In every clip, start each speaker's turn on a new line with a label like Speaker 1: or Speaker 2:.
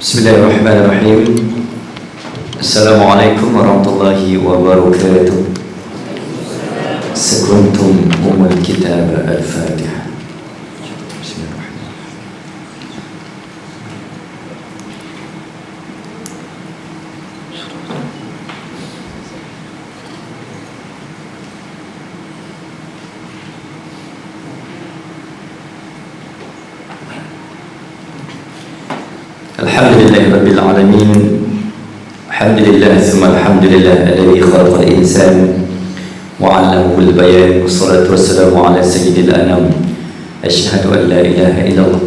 Speaker 1: Bismillahirrahmanirrahim. Assalamualaikum warahmatullahi wabarakatuh. Sekuntum umul kitab al-Fatihah. Alhamdulillah Rabbil Alamin. Alhamdulillah thumma alhamdulillah alladhi khalaqa al-insan wa 'allamahu al-bayan. Wassalatu wassalamu ala sayyidil anam. Asyhadu an la ilaha illallah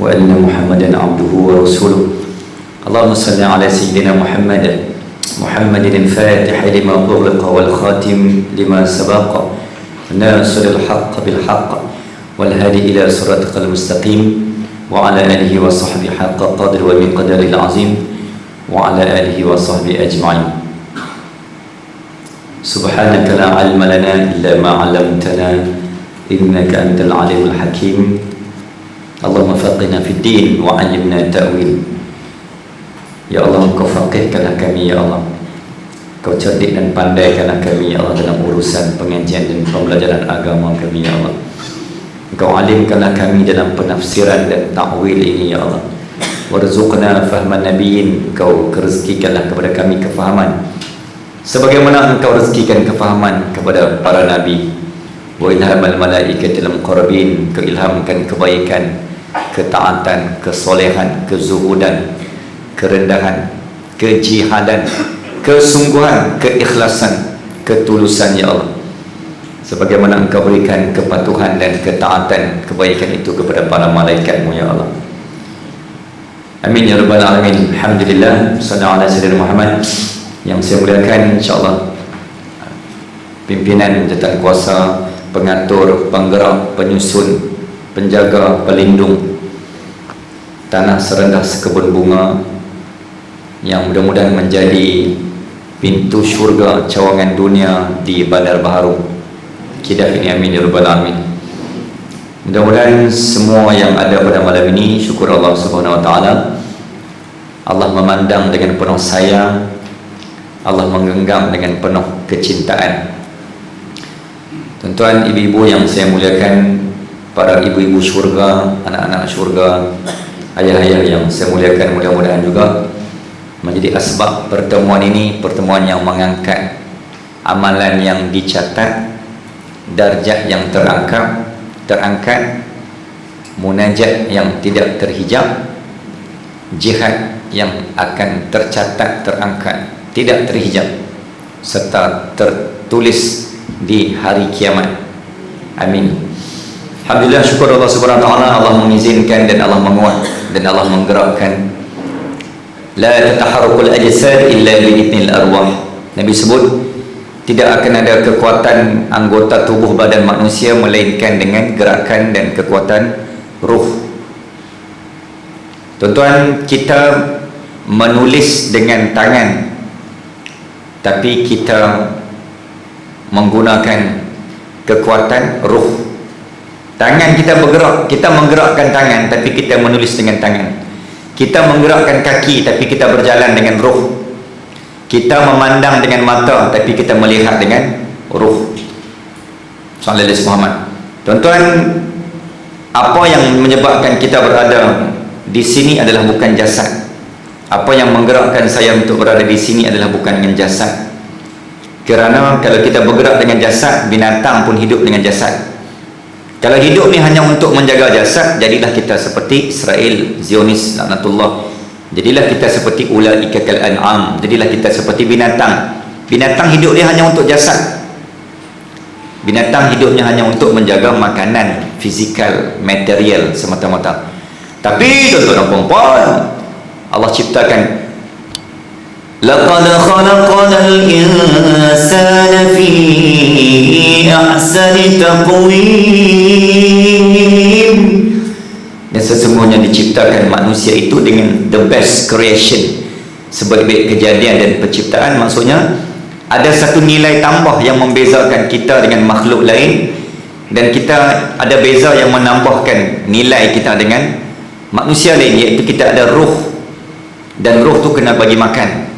Speaker 1: wa anna Muhammadan 'abduhu wa rasuluh. Allahumma salli ala sayyidina Muhammadin al-fatih lima ughliqa wal khatim lima sabaqa nasiril haqq bil haqq wal hadi ila siratal mustaqim wa ala alihi wa sahbihi haqqa qadri wa miqdaril azim wa ala alihi wa sahbihi ajma'in. Subhanaka la ilma lana illa ma 'allamtana innaka antal alimul hakim. Allahumma faqihna fid din wa 'allimna ta'wil. Ya Allah, Kau faqihkanlah kami ya Allah. Kau cerdik dan pandaikanlah kami ya Allah dalam urusan pengajian dan pembelajaran agama kami ya Allah. Kau alimkanlah kami dalam penafsiran dan ta'wil ini ya Allah. Warzuqna fahman nabiyyin. Kau rezekikanlah kepada kami kefahaman sebagaimana Engkau rezekikan kefahaman kepada para nabi. Wa ilhamal malaikatil muqarrabin. Kau ilhamkan kebaikan, ketaatan, kesolehan, kezuhudan, kerendahan, kejihadan, kesungguhan, keikhlasan, ketulusan ya Allah, sebagaimana Engkau berikan kepatuhan dan ketaatan kebaikan itu kepada para malaikat-Mu ya Allah. Amin ya rabbal alamin. Alhamdulillah. Sallallahu ala sayyidina Muhammad. Yang saya muliakan insya-Allah pimpinan jawatan kuasa, pengatur, penggerak, penyusun, penjaga, pelindung tanah serendah sekebun bunga yang mudah-mudahan menjadi pintu syurga cawangan dunia di Bandar Baharu Kedah ini. Amin ya rabbal alamin. Mudah-mudahan semua yang ada pada malam ini, syukur Allah Subhanahu wa taala, Allah memandang dengan penuh sayang, Allah menggenggam dengan penuh kecintaan. Tuan-tuan, ibu-ibu yang saya muliakan, para ibu-ibu syurga, anak-anak syurga, ayah-ayah yang saya muliakan, mudah-mudahan juga menjadi asbab pertemuan ini pertemuan yang mengangkat amalan yang dicatat, darjat yang terangkat, munajat yang tidak terhijab, jihad yang akan tercatat, terangkat, tidak terhijab, serta tertulis di hari kiamat. Amin. Alhamdulillah, syukur Allah Subhanahu wa taala, Allah mengizinkan dan Allah menguat dan Allah menggerakkan. La tataharrukul ajsad illa bi'idnil arwah. Nabi sebut tidak akan ada kekuatan anggota tubuh badan manusia melainkan dengan gerakan dan kekuatan ruh. Tuan-tuan, kita menulis dengan tangan, tapi kita menggunakan kekuatan ruh. Tangan kita bergerak, kita menggerakkan tangan, tapi kita menulis dengan tangan. Kita menggerakkan kaki, tapi kita berjalan dengan ruh. Kita memandang dengan mata, tapi kita melihat dengan ruh. Sallallahu alaihi Muhammad. Tuan-tuan, apa yang menyebabkan kita berada di sini adalah bukan jasad. Apa yang menggerakkan saya untuk berada di sini adalah bukan dengan jasad. Kerana kalau kita bergerak dengan jasad, binatang pun hidup dengan jasad. Kalau hidup ni hanya untuk menjaga jasad, jadilah kita seperti Israel, Zionis, laknatullah. Jadilah kita seperti ulaika kal an'am. Jadilah kita seperti binatang. Binatang hidup dia hanya untuk jasad. Binatang hidupnya hanya untuk menjaga makanan, fizikal, material semata-mata. Tapi tuan-tuan dan puan-puan, Allah ciptakan, laqad khalaqnal insana fi ahsani taqwim. Dan sesungguhnya diciptakan manusia itu dengan the best creation, sebaik-baik kejadian dan penciptaan. Maksudnya ada satu nilai tambah yang membezakan kita dengan makhluk lain, dan kita ada beza yang menambahkan nilai kita dengan manusia lain, iaitu kita ada ruh. dan roh tu kena bagi makan.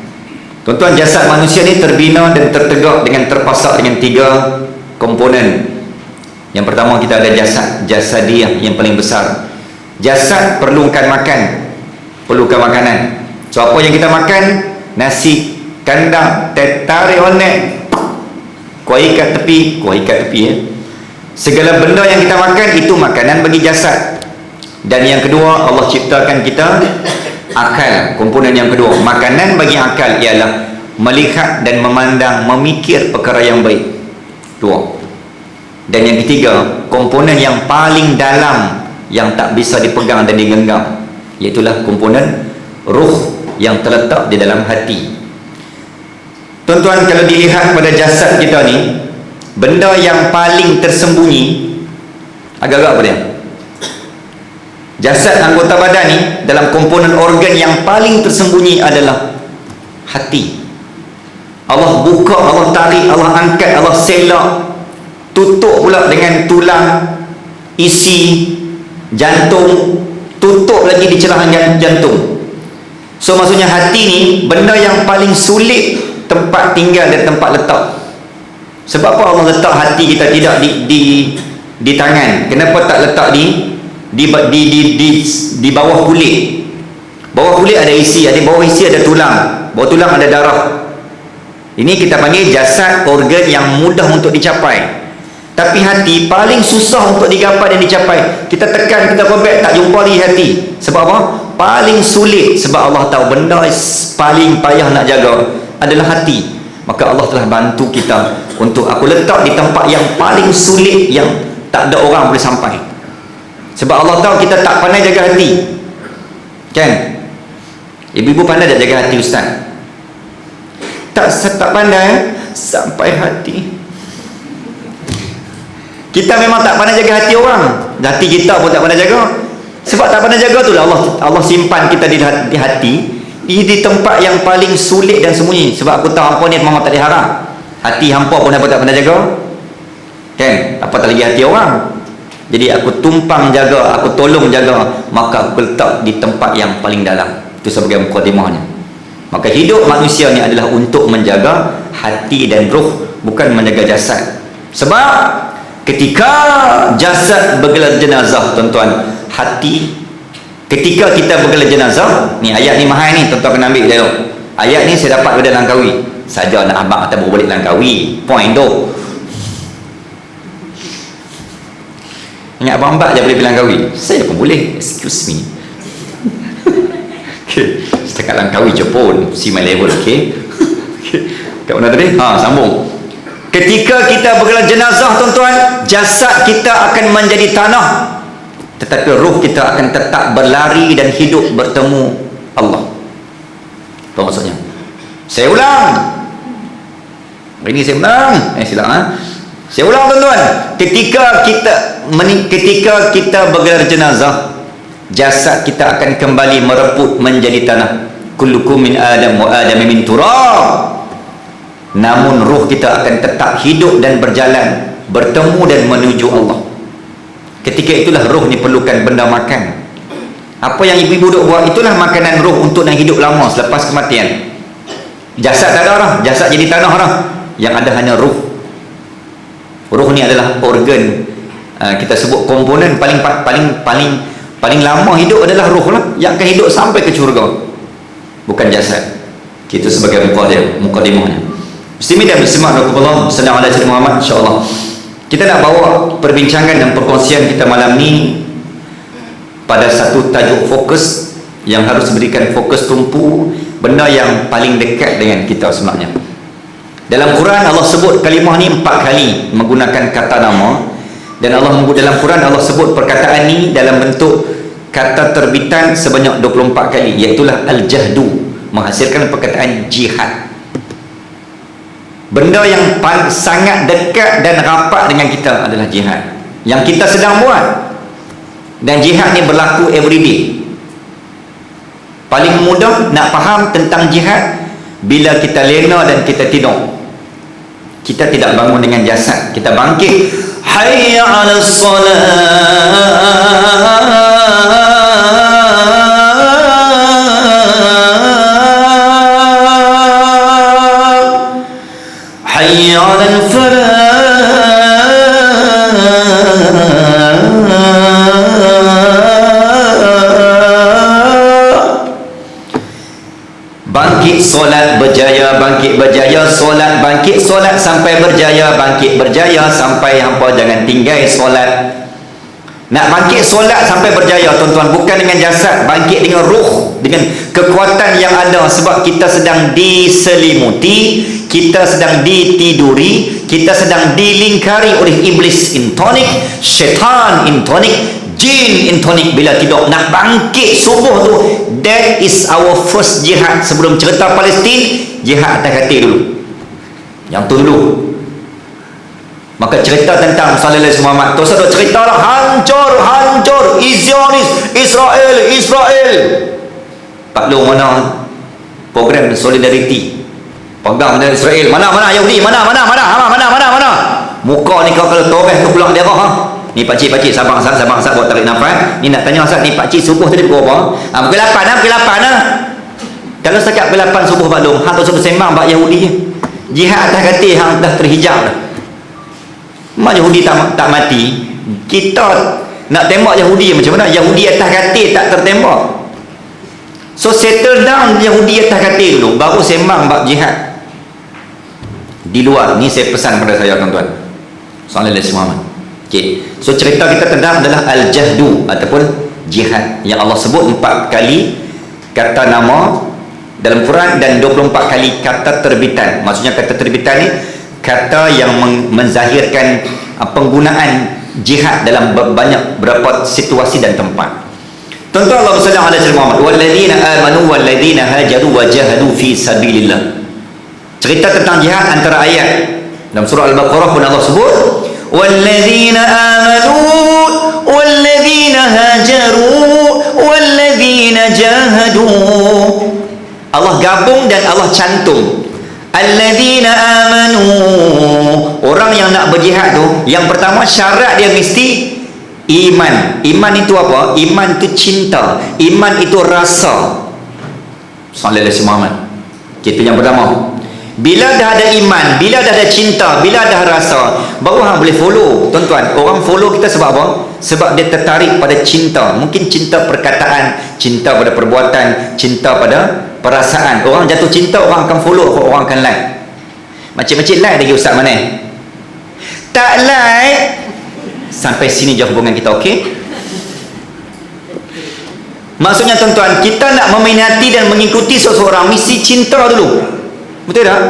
Speaker 1: Tuan-tuan, jasad manusia ni terbina dan tertegak dengan terpasak dengan 3 komponen. Yang pertama, kita ada jasadiah yang paling besar. Jasad perlukan makanan. So apa yang kita makan? Nasi kandang, tarik onek, kuah ikat tepi ya. Segala benda yang kita makan itu makanan bagi jasad. Dan yang kedua, Allah ciptakan kita akal. Komponen yang kedua, makanan bagi akal ialah melihat dan memandang, memikir perkara yang baik. 2. Dan yang ketiga, komponen yang paling dalam yang tak bisa dipegang dan digenggam, iaitulah komponen ruh yang terletak di dalam hati. Tuan-tuan, kalau dilihat pada jasad kita ni, benda yang paling tersembunyi agak-agak apa dia? Jasad anggota badan ni, dalam komponen organ yang paling tersembunyi adalah hati. Allah buka, Allah tarik, Allah angkat, Allah selak, tutup pula dengan tulang, isi jantung, tutup lagi di celahan jantung. So maksudnya hati ni benda yang paling sulit tempat tinggal dan tempat letak. Sebab apa Allah letak hati kita tidak di tangan? Kenapa tak letak di bawah kulit? Bawah kulit ada isi, bawah isi ada tulang, bawah tulang ada darah. Ini kita panggil jasad, organ yang mudah untuk dicapai. Tapi hati paling susah untuk digapai dan dicapai. Kita tekan, kita robek, tak jumpa lagi hati. Sebab apa? Paling sulit. Sebab Allah tahu benda paling payah nak jaga adalah hati. Maka Allah telah bantu kita untuk aku letak di tempat yang paling sulit, yang tak ada orang boleh sampai. Sebab Allah tahu kita tak pandai jaga hati. Kan? Ibu-ibu pandai tak jaga hati, Ustaz? Tak pandai sampai hati. Kita memang tak pandai jaga hati orang. Hati kita pun tak pandai jaga. Sebab tak pandai jaga tu lah Allah simpan kita di hati, di tempat yang paling sulit dan sembunyi. Sebab aku tahu apa ni memang tak diharap. Hati hampa pun apa tak pandai jaga. Kan? Apatah lagi hati orang. Jadi aku tumpang jaga, aku tolong jaga, maka aku letak di tempat yang paling dalam. Itu sebagai mukadimahnya. Maka hidup manusia ni adalah untuk menjaga hati dan roh, bukan menjaga jasad. Sebab ketika jasad bergelar jenazah, tuan-tuan, hati, ketika kita bergelar jenazah, ni ayat ni mahal ni, tuan-tuan kena ambil dulu. Ayat ni saya dapat pada Langkawi. Saja nak abang atau bawa balik Langkawi. Point tu. Ingat abang-abang je boleh pergi Langkawi. Saya pun boleh. Excuse me. Okay. Setakat Langkawi je pun. See my level, okay? Kat mana tadi? Sambung. Ketika kita bergelar jenazah, tuan-tuan, jasad kita akan menjadi tanah, tetapi ruh kita akan tetap berlari dan hidup bertemu Allah. Apa maksudnya? Saya ulang. Hari ini saya ulang. Silakan. Saya ulang, tuan-tuan. Ketika kita bergelar jenazah, jasad kita akan kembali mereput menjadi tanah. Kullukum min Adam wa Adam min turab. Namun ruh kita akan tetap hidup dan berjalan, bertemu dan menuju Allah. Ketika itulah ruh ni perlukan benda makan. Apa yang ibu-ibu duk buat, itulah makanan ruh untuk nak hidup lama selepas kematian. Jasad tak ada dah, jasad jadi tanah dah. Yang ada hanya ruh. Ruh ni adalah organ, kita sebut komponen paling lama hidup adalah ruh lah, yang akan hidup sampai ke syurga, bukan jasad. Itu sebagai mukadimahnya. Muslimin dan muslimat rahimakumullah, sallallahu alaihi wasallam Muhammad. Insyaallah kita nak bawa perbincangan dan perkongsian kita malam ni pada satu tajuk fokus yang harus berikan fokus tumpu, benda yang paling dekat dengan kita sebenarnya. Dalam Quran Allah sebut kalimah ni 4 kali menggunakan kata nama, dan dalam Quran Allah sebut perkataan ni dalam bentuk kata terbitan sebanyak 24 kali, iaitulah al-jahdu, menghasilkan perkataan jihad. Benda yang sangat dekat dan rapat dengan kita adalah jihad yang kita sedang buat. Dan jihad ni berlaku everyday. Paling mudah nak faham tentang jihad bila kita lena dan kita tidur. Kita tidak bangun dengan jasad, kita bangkit, hayya 'alas salat, berjaya, bangkit berjaya, solat bangkit solat sampai berjaya, bangkit berjaya sampai hampa jangan tinggal solat. Nak bangkit solat sampai berjaya tuan-tuan, bukan dengan jasad, bangkit dengan ruh, dengan kekuatan yang ada, sebab kita sedang diselimuti, kita sedang ditiduri, kita sedang dilingkari oleh iblis intonic, syaitan intonic, jin intonic. Bila tidur nak bangkit subuh tu, that is our first jihad. Sebelum cerita Palestin, jihad atas katil dulu, yang tu dulu. Maka cerita tentang Sallallahu Alaihi Wasallam tu sudah cerita lah, hancur Zionis, Israel. Pak Long mana program solidarity, pegang dengan Israel, mana Yahudi, mana muka ni kalau toreh tu pulang darah ha. Ni pakcik sabar buat tarik nafas. Ni nak tanya Ustaz, ni pakcik subuh tadi pukul apa? Pukul 8 lah. Kalau setakat pukul 8 subuh Pak Long, hang tu sudah sembang bab Yahudi. Jihad atas katil hang dah terhijab dah. Mak Yahudi tak mati, kita nak tembak Yahudi macam mana? Yahudi atas katil tak tertembak. So settle down Yahudi atas katil dulu, baru sembang bab jihad di luar. Ni saya pesan kepada saya tuan-tuan. Sallallahu Alaihi Wasallam. Okay. So cerita kita tentang adalah al-jahdu ataupun jihad yang Allah sebut 4 kali kata nama dalam Quran dan 24 kali kata terbitan. Maksudnya kata terbitan ni kata yang menzahirkan penggunaan jihad dalam banyak berapa situasi dan tempat. Tuan-tuan, Allah sallallahu alaihi wasallam, walladzina amanu walladzina hajaru wa jahadu fi sabilillah. Cerita tentang jihad antara ayat dalam surah Al-Baqarah pun Allah sebut walladzina amanu walladzina hajaru walladzina jahadu. Allah gabung dan Allah cantum alladzina amanu, orang yang nak berjihad tu, yang pertama syarat dia mesti iman. Iman itu apa? Iman itu cinta, iman itu rasa. Sallallahu Alaihi Wasallam. Kita yang pertama, bila dah ada iman, bila dah ada cinta, bila dah rasa, baru hang boleh follow. Tuan-tuan, orang follow kita sebab apa? Sebab dia tertarik pada cinta. Mungkin cinta perkataan, cinta pada perbuatan, cinta pada perasaan. Orang jatuh cinta, orang akan follow, orang akan like. Macam-macam like lagi ustaz mana? Tak like. Sampai sini je hubungan kita, okey? Maksudnya tuan-tuan, kita nak meminati dan mengikuti seseorang, mesti cinta dulu. Betul tak?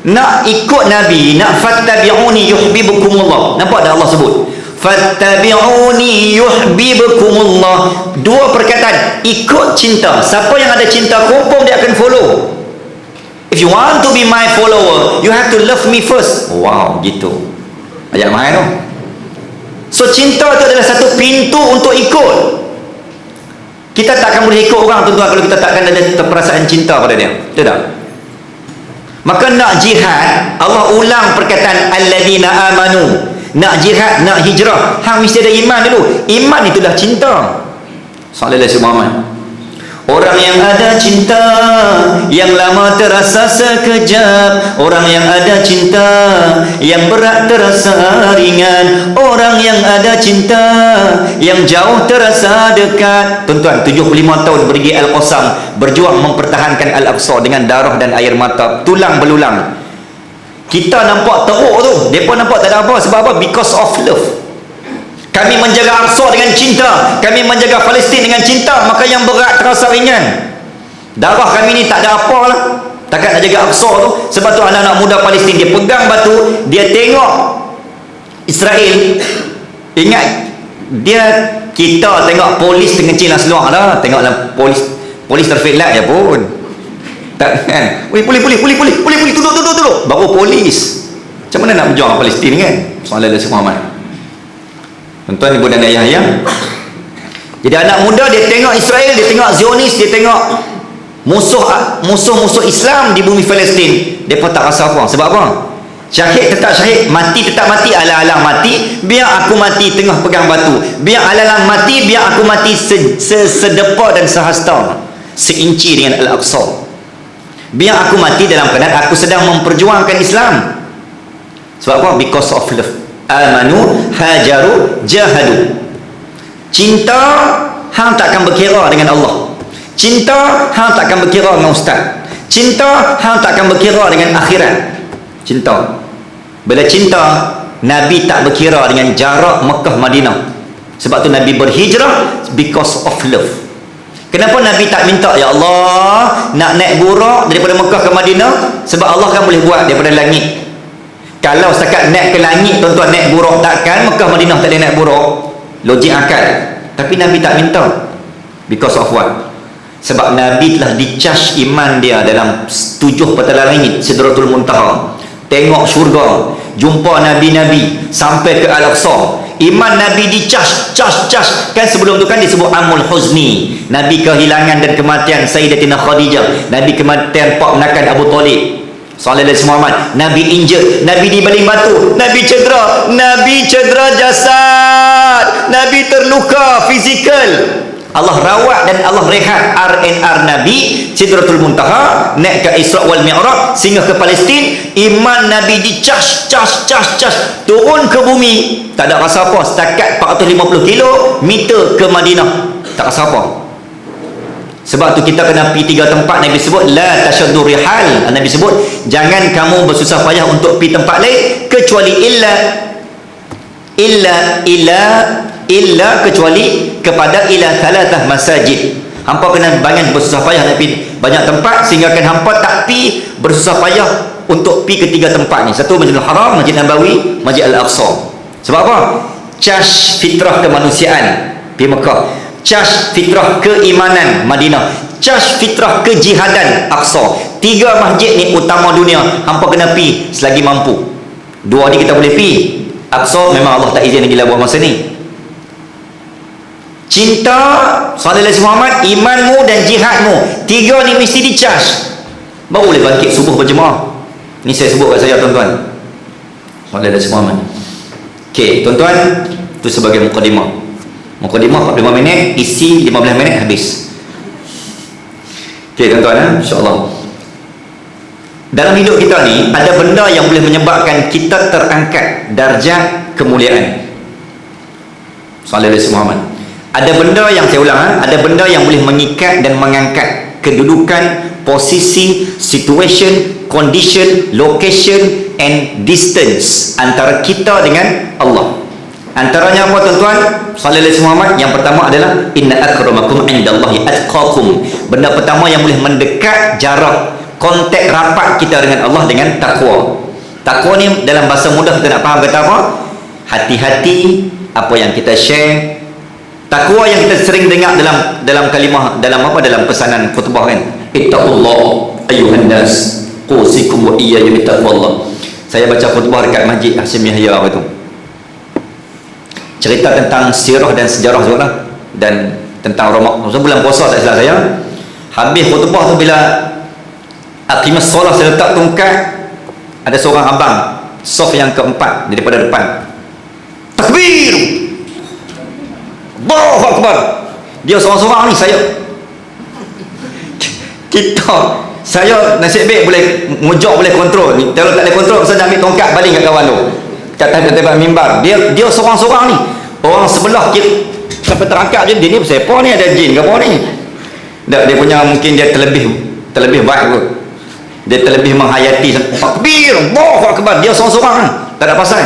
Speaker 1: Nak ikut Nabi, nak fattabi'uni yuhibbukumullah. Nampak tak Allah sebut? Fattabi'uni yuhibbukumullah. Dua perkataan, ikut cinta. Siapa yang ada cinta, confirm dia akan follow. If you want to be my follower, you have to love me first. Wow, gitu. Ayat mahal tu. So cinta itu adalah satu pintu untuk ikut. Kita tak akan boleh ikut orang tuan-tuan kalau kita takkan ada perasaan cinta pada dia. Betul tak? Maka nak jihad, Allah ulang perkataan alladzina amanu. Nak jihad, nak hijrah, hang mesti ada iman dulu. Iman itulah cinta. Sallallahu Alaihi Wasallam. Orang yang ada cinta, yang lama terasa sekejap. Orang yang ada cinta, yang berat terasa ringan. Orang yang ada cinta, yang jauh terasa dekat. Tuan-tuan, 75 tahun pergi Al-Qassam, berjuang mempertahankan Al-Aqsa dengan darah dan air mata, tulang belulang. Kita nampak teruk tu, mereka nampak tak ada apa. Sebab apa? Because of love. Kami menjaga Aqsa dengan cinta, kami menjaga Palestin dengan cinta, maka yang berat terasa ringan. Darah kami ni tak ada apa lah, takkan nak jaga Aqsa tu. Sebab tu anak-anak muda Palestin, dia pegang batu, dia tengok Israel. Ingat, kita tengok polis tengah seluar lah, tengoklah polis terfilat je pun. Tak kan? Polis tunduk. Baru polis. Macam mana nak berjuang Palestin kan? Sallallahu Alaihi Wasallam. Tuan-tuan, ibu dan ayah ya. Jadi anak muda dia tengok Israel, dia tengok Zionis, dia tengok musuh-musuh Islam di bumi Palestin. Depa tak rasa apa. Sebab apa? Syahid tetap syahid, mati tetap mati, alang-alang mati, biar aku mati tengah pegang batu. Biar alang-alang mati, biar aku mati sedepa dan sehasta, seinci dengan Al-Aqsa. Biar aku mati dalam keadaan aku sedang memperjuangkan Islam. Sebab apa? Because of love. Amanu hajaru jahadu. Cinta hang takkan berkira dengan Allah. Cinta hang takkan berkira dengan ustaz. Cinta hang takkan berkira dengan akhirat. Cinta. Bila cinta, Nabi tak berkira dengan jarak Mekah Madinah. Sebab tu Nabi berhijrah because of love. Kenapa Nabi tak minta, ya Allah, nak naik burak daripada Mekah ke Madinah? Sebab Allah kan boleh buat daripada langit. Kalau setakat naik ke langit, tuan-tuan, naik burak takkan Mekah Madinah tak boleh naik burak. Logik akal. Tapi Nabi tak minta. Because of what? Sebab Nabi telah dicas iman dia dalam 7 petala langit, Sidratul Muntaha. Tengok syurga, jumpa Nabi-Nabi sampai ke Al-Aqsa. Iman Nabi dicas. Kan sebelum tu kan disebut Amul Huzni. Nabi kehilangan dan kematian Sayyidatina Khadijah. Nabi kematian Pak Menakan Abu Talib sallallahu alaihi wasallam. Nabi injet, Nabi dibaling batu, Nabi cedera jasad, Nabi terluka fizikal. Allah rawat dan Allah rehat R&R Nabi, Sidratul Muntaha, naik ke Isra wal Mi'raj, singgah ke Palestin. Iman Nabi dicas, turun ke bumi, tak ada rasa apa. Setakat 450 kilometer ke Madinah, tak rasa apa. Sebab tu kita kena pergi 3 tempat. Nabi sebut la tasyaddu rihal. Nabi sebut jangan kamu bersusah payah untuk pergi tempat lain kecuali illa kecuali kepada ila thalathah masajid. Hampa kena banyak bersusah payah nak pergi banyak tempat, sehingga kan hampa tak pergi bersusah payah untuk pergi ke 3 tempat ni. Satu, Masjidil Haram, Masjid Nabawi, Masjid Al-Aqsa. Sebab apa? Cas fitrah kemanusiaan pergi Mekah, cas fitrah keimanan Madinah, cas fitrah kejihadan Aqsa. 3 masjid ni utama dunia, hampa kena pergi selagi mampu. 2 ni kita boleh pergi. Aqsa memang Allah tak izin lagi lah buat masa ni. Cinta sallallahu alaihi Muhammad, imanmu dan jihadmu, 3 ni mesti dicas, baru boleh bangkit subuh berjemaah. Ni saya sebut kat saya, tuan-tuan, sallallahu alaihi Muhammad. Okey, tuan-tuan, tu sebagai mukadimah 45 minit, isi 15 minit habis. Okey, tuan-tuan, insya-Allah dalam hidup kita ni ada benda yang boleh menyebabkan kita terangkat darjat kemuliaan. Sallallahu alaihi Muhammad. Ada benda yang saya ulang, ada benda yang boleh mengikat dan mengangkat kedudukan, posisi, situation, condition, location and distance antara kita dengan Allah. Antaranya apa, tuan-tuan? Sallallahu alaihi Muhammad. Yang pertama adalah inna akramakum indallahi atqakum. Benda pertama yang boleh mendekat jarak, kontak rapat kita dengan Allah dengan takwa. Takwa ni dalam bahasa mudah kita nak faham kata apa? Hati-hati apa yang kita share. Takwa yang kita sering dengar dalam kalimah, dalam pesanan khutbah kan, ittaqullah ayyuhan nas qusikum wa iyaya bittaqwallah. Saya baca khutbah dekat Masjid Hashim Yahya tu, cerita tentang sirah dan sejarah juga lah, dan tentang Ramadan, bulan puasa tak silap saya. Habis khutbah tu, bila aqimus solah, saya letak tongkat, ada seorang abang saf yang keempat daripada depan, takbir, Allahu Akbar. Dia seorang-seorang ni, saya nasib baik boleh mujak, boleh kontrol. Kalau tak boleh kontrol, saya ambil tongkat baling kat kawan tu kat atas mimbar. Dia seorang-seorang ni, orang sebelah kita sampai terangkat je, dia ni siapa ni, ada jin ke apa ni? Dia punya, mungkin dia terlebih baik kot, dia terlebih menghayati. Takbir, Allahu Akbar. Dia seorang-seorang ni, tak ada pasal.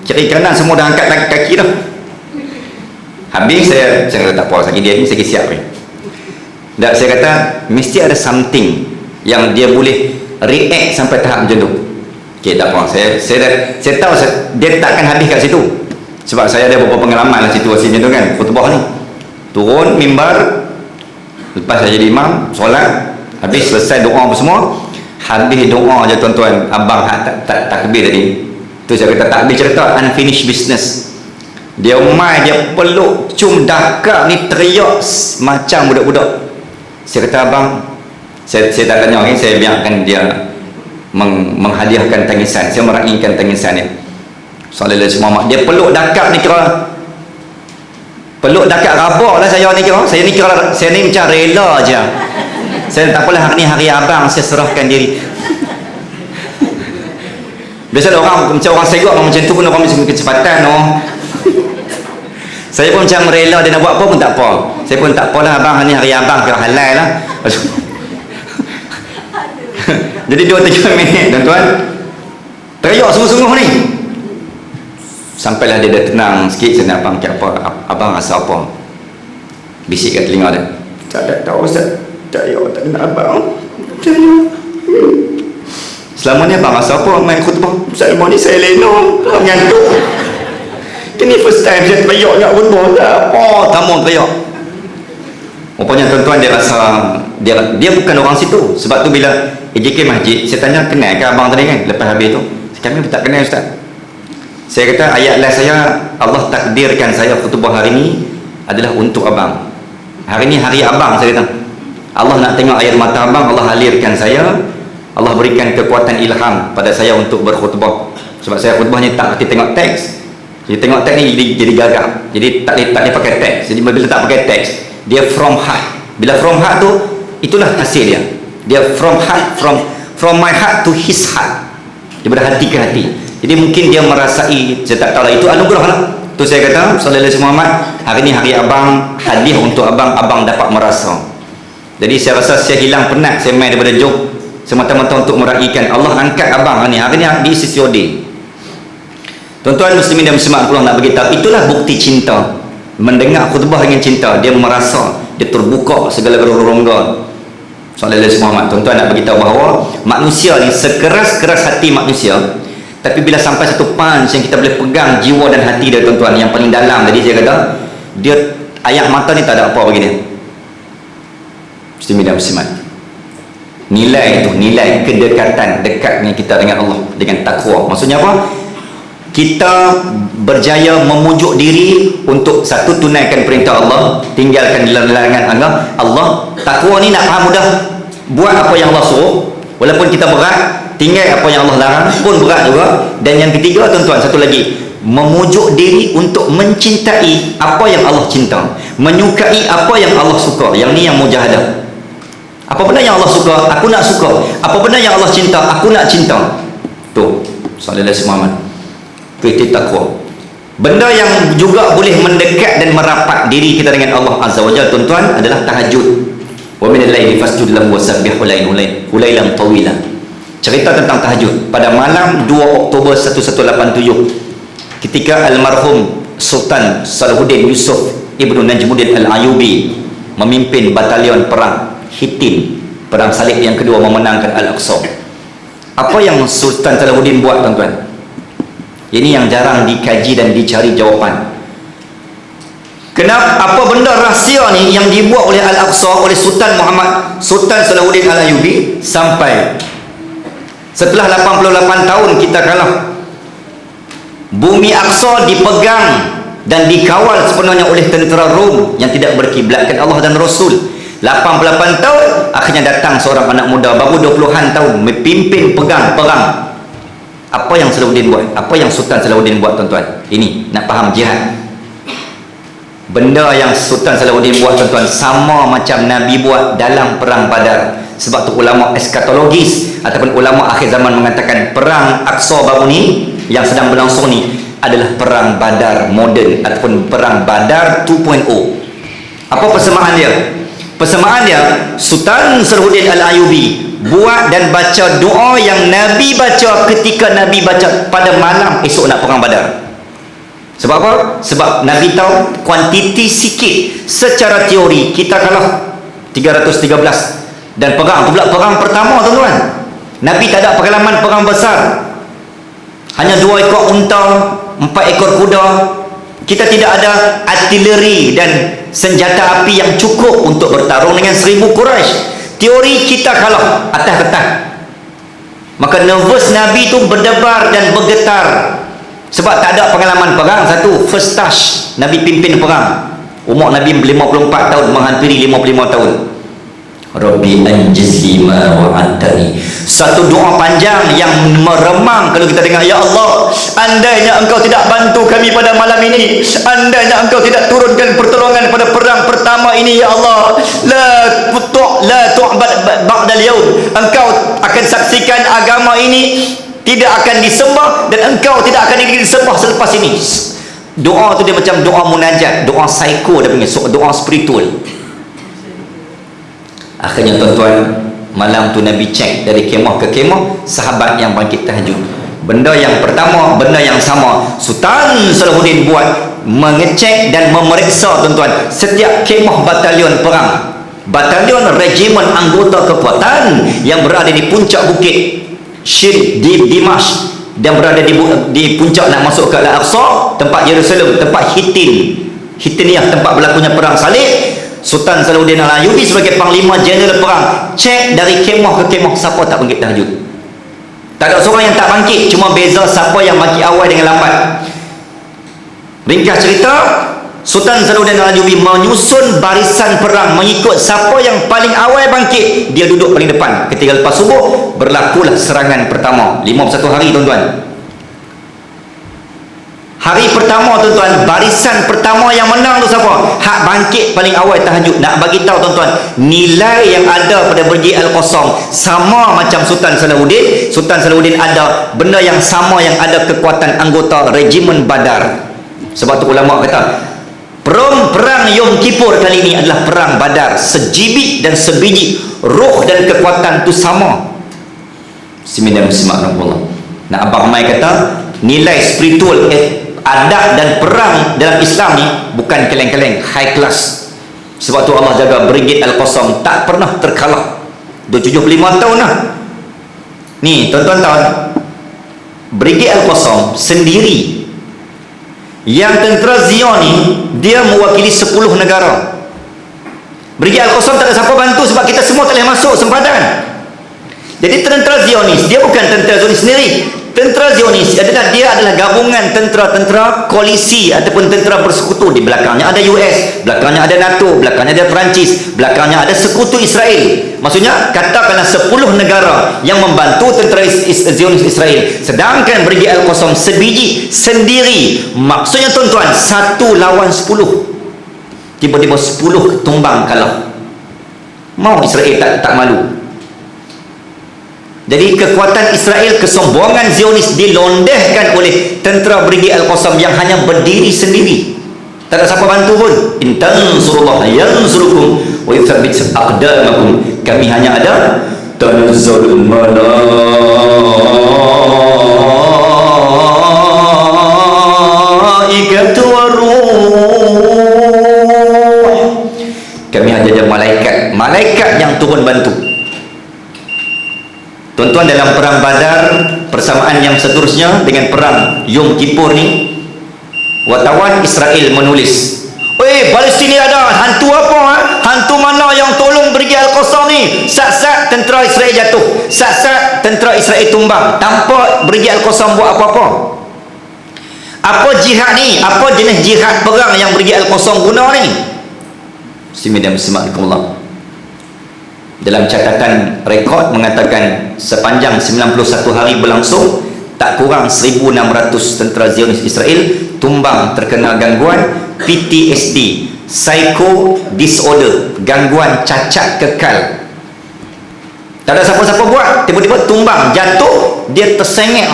Speaker 1: Kiri kanan semua dah angkat kaki dah. Habis saya kata tak apa, lagi dia ni saya siap ni. Dan saya kata mesti ada something yang dia boleh react sampai tahap macam tu. Okey, tak apa, saya tahu dia takkan habis kat situ, sebab saya ada beberapa pengalaman lah situasi macam tu kan. Khutbah ni turun mimbar, lepas saya jadi imam solat, habis selesai doa apa semua, habis doa je tuan-tuan, abang tak takbir tadi tu, saya kata takbir, cerita unfinished business. Dia mai, dia peluk, cium dakak ni, teriak macam budak-budak. Saya kata abang, saya tak tanya lagi, saya biarkan dia menghadiahkan tangisan, saya meraihkan tangisan dia. Sallallahu alaihi wasallam. Dia peluk dakak ni, kira peluk dakak rabak lah saya ni, kira saya ni macam rela je. Saya tak apalah, hari ni hari abang, saya serahkan diri. Biasa orang macam orang segak macam tu pun orang mesti kecepatan Saya pun macam rela, dia nak buat apa pun tak apa. Saya pun tak apalah abang, ni hari abang kira halal lah.
Speaker 2: Jadi 2-3 minit tuan-tuan teriak sungguh-sungguh ni. Sampailah dia dah tenang sikit. Saya nak pangkat apa, abang rasa apa? Bisik kat telinga dia. Tak tahu Ustaz. Tak nak abang. Selama ni abang rasa apa main khutbah? Selama ni saya lena, mengantuk. Ini first time saya teriak kat khutbah. Apa tamu teriak. Rupanya tuan-tuan dia rasa dia bukan orang situ. Sebab tu bila AJK masjid, saya tanya kenal ke abang tadi kan lepas habis tu? Kami tak kenal Ustaz. Saya kata ayat last saya, Allah takdirkan saya khutbah hari ni adalah untuk abang. Hari ni hari abang, saya kata. Allah nak tengok air mata abang, Allah halirkan saya. Allah berikan kekuatan ilham pada saya untuk berkhutbah. Sebab saya khutbah ni tak kerti tengok teks. Jadi tengok teks ni jadi gagap. Jadi tak boleh pakai teks. Jadi bila tak pakai teks, dia from heart. Bila from heart tu, itulah hasil dia. Dia from heart, from my heart to his heart. Daripada hati ke hati. Jadi mungkin dia merasai, saya tak tahu lah, itu anugerah lah. Tu saya kata, sallallahu alaihi Muhammad, hari ni hari abang, hadiah untuk abang, abang dapat merasa. Jadi saya rasa saya hilang penat, saya main daripada joke semata-mata untuk meraihkan Allah angkat abang hari ni di sisi odi. Tuan-tuan muslimin dan muslimat Allah nak beritahu, itulah bukti cinta. Mendengar khutbah dengan cinta, dia merasa, dia terbuka segala rongga. Sallallahu alaihi Muhammad. Tuan-tuan nak beritahu bahawa manusia ni sekeras-keras hati manusia, tapi bila sampai satu punch yang kita boleh pegang jiwa dan hati dia tuan-tuan, yang paling dalam tadi saya kata, dia ayat mata ni tak ada apa bagi dia. Muslimin dan muslimat, nilai itu, nilai kedekatan, dekatnya kita dengan Allah, dengan takwa. Maksudnya apa? Kita berjaya memujuk diri untuk satu, tunaikan perintah Allah, tinggalkan larangan Allah. Takwa ni nak faham mudah, buat apa yang Allah suruh walaupun kita berat, tinggal apa yang Allah larang pun berat juga. Dan yang ketiga tuan-tuan, satu lagi, memujuk diri untuk mencintai apa yang Allah cinta, menyukai apa yang Allah suka. Yang ni yang mujahadah. Apa benda yang Allah suka, aku nak suka. Apa benda yang Allah cinta, aku nak cinta. Tu sallallahu alaihi wasallam. Itu takwa. Benda yang juga boleh mendekat dan merapat diri kita dengan Allah Azza wa Jalla tuan-tuan adalah tahajud. Wa min al-laili fasjud lahu wasabbih hulailan tawilan. Cerita tentang tahajud pada malam 2 Oktober 1187 ketika almarhum Sultan Salahuddin Yusuf Ibnu Najmuddin Al-Ayyubi memimpin batalion perang Hittin, perang salib yang kedua, memenangkan Al-Aqsa. Apa yang Sultan Salahuddin buat tuan-tuan? Ini yang jarang dikaji dan dicari jawapan. Kenapa, apa benda rahsia ni yang dibuat oleh Al-Aqsa, oleh Sultan Sultan Salahuddin Al-Ayyubi, sampai setelah 88 tahun kita kalah, bumi Aqsa dipegang dan dikawal sepenuhnya oleh tentera Rom yang tidak berkiblatkan Allah dan Rasul. 88 tahun, akhirnya datang seorang anak muda baru 20-an tahun memimpin pegang perang. Apa yang Salahuddin buat? Apa yang Sultan Salahuddin buat tuan-tuan? Ini nak faham jihad. Benda yang Sultan Salahuddin buat tuan-tuan sama macam Nabi buat dalam perang Badar. Sebab tu ulama eskatologis ataupun ulama akhir zaman mengatakan perang Aqsa baru ni yang sedang berlangsung ni adalah perang Badar moden ataupun perang Badar 2.0. Apa persamaan dia? Persamaan dia, Sultan Salahuddin Al-Ayyubi buat dan baca doa yang Nabi baca ketika Nabi baca pada malam esok nak perang Badar. Sebab apa? Sebab Nabi tahu kuantiti sikit. Secara teori kita kalah 313. Dan perang tu pula perang pertama tuan-tuan. Nabi tak ada pengalaman perang besar. Hanya 2 ekor unta, 4 ekor kuda. Kita tidak ada artileri dan senjata api yang cukup untuk bertarung dengan 1000 Quraisy. Teori kita kalah atas kertas. Maka nervous Nabi tu berdebar dan bergetar sebab tak ada pengalaman perang. Satu, first touch Nabi pimpin perang. Umur Nabi 54 tahun menghampiri 55 tahun. Rabbi anjizli ma wa'adtani. Satu doa panjang yang meremang kalau kita dengar, ya Allah, andainya engkau tidak bantu kami pada malam ini, andainya engkau tidak turunkan pertolongan pada perang pertama ini, ya Allah, la tu'bad ba'dal yaum, engkau akan saksikan agama ini tidak akan disembah dan engkau tidak akan disembah selepas ini. Doa tu dia macam doa munajat, doa psycho dia panggil, doa spiritual. Akhirnya tuan-tuan, Malam tu Nabi cek dari kemah ke kemah sahabat yang bangkit tahajud. Benda yang pertama, benda yang sama Sultan Salahuddin buat, mengecek dan memeriksa tuan-tuan setiap kemah batalion perang, batalion regimen anggota kekuatan yang berada di puncak bukit Syir di Dimash dan berada di puncak nak masuk ke Al-Aqsa, tempat Yerusalem, tempat Hittiniyah, tempat berlakunya perang salib. Sultan Salahuddin Al-Ayyubi sebagai panglima jeneral perang cek dari kemah ke kemah siapa tak bangkit tahajud. Tak ada seorang yang tak bangkit, cuma beza siapa yang bangkit awal dengan lambat. Ringkas cerita, Sultan Salahuddin Al-Ayyubi menyusun barisan perang mengikut siapa yang paling awal bangkit, dia duduk paling depan. Ketika lepas subuh berlakulah serangan pertama. 51 hari tuan-tuan. Hari pertama tuan-tuan, barisan pertama yang menang tu siapa? Hak bangkit paling awal tahajud. Nak bagi tahu tuan-tuan, nilai yang ada pada Brigade Al-Qassam sama macam Sultan Salahuddin. Sultan Salahuddin ada benda yang sama yang ada kekuatan anggota regimen Badar. Sebab tu ulama kata perang Yom Kippur kali ini adalah perang Badar. Sejibit dan sebiji roh dan kekuatan tu sama. Bismillahirrahmanirrahim. Nak Abang Mai kata nilai spiritual adab dan perang dalam Islam ni bukan keleng-keleng, high class. Sebab tu Allah jaga Brigade Al-Qassam tak pernah terkalah. Dah 75 tahun dah. Ni tuan-tuan tahu, Brigade Al-Qassam sendiri, yang tentera Zion ni dia mewakili 10 negara. Brigade Al-Qassam tak ada siapa bantu sebab kita semua tak boleh masuk sempadan. Jadi tentera Zionis dia bukan tentera Zionis sendiri. Tentera Zionis dia adalah gabungan tentera-tentera koalisi ataupun tentera bersekutu. Di belakangnya ada US, belakangnya ada NATO, belakangnya ada Perancis, belakangnya ada sekutu Israel. Maksudnya katakanlah 10 negara yang membantu tentera Zionis Israel. Sedangkan Brigade Al-Qassam sebiji sendiri. Maksudnya tuan-tuan 1 lawan 10. Tiba-tiba 10 tumbang kalah. Mau Israel tak malu. Jadi kekuatan Israel, kesombongan Zionis dilondehkan oleh tentera Brigade Al-Qassam yang hanya berdiri sendiri. Tak ada siapa bantu pun. In tansurullaha yansurukum wa yuthabbit aqdamakum. Kami hanya ada tanazzalul malaikatu waruh. Kami hanya ada malaikat yang turun bantu. Tuan-tuan, dalam perang Badar persamaan yang seterusnya dengan perang Yom Kippur ni, wartawan Israel menulis, Palestin ada hantu apa hantu mana yang tolong Brigade Al-Qassam ni? Sat-sat tentera Israel jatuh, sat-sat tentera Israel tumbang, tanpa Brigade Al-Qassam buat apa-apa. Apa jihad ni? Apa jenis jihad perang yang Brigade Al-Qassam guna ni? Bismillahirrahmanirrahim. Dalam catatan rekod mengatakan sepanjang 91 hari berlangsung, tak kurang 1,600 tentera Zionis Israel tumbang terkena gangguan PTSD, psycho disorder, gangguan cacat kekal. Tak ada siapa-siapa buat, tiba-tiba tumbang, jatuh, dia tersengit.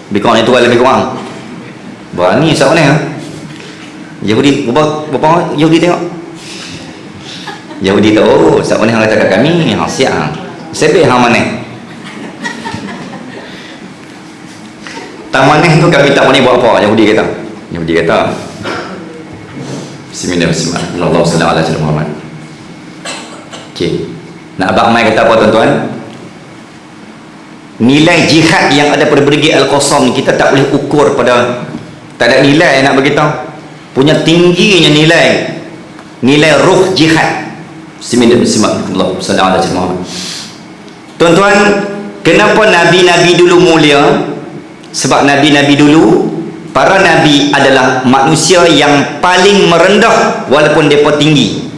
Speaker 2: Lebih kurang itu, lebih kurang. Berani siapa ni? Yahudi, berapa Yahudi tengok? Yahudi tahu, siapa ni yang kata kat kami, siap. Sebab hang mana? Tamaneh tu kami tak boleh buat apa, Yahudi kata. Bismillahirrahmanirrahim. Allahumma salli ala sayyidina Muhammad. Okey. Nak Abang Mai kata apa tuan-tuan? Nilai jihad yang ada pada Brigade Al-Qassam ni kita tak boleh ukur pada, tak ada nilai nak beritahu. Punya tingginya nilai ruh jihad. Bismillahirrahmanirrahim. Tuan-tuan, kenapa nabi-nabi dulu mulia? Sebab nabi-nabi dulu, para nabi adalah manusia yang paling merendah walaupun mereka tinggi.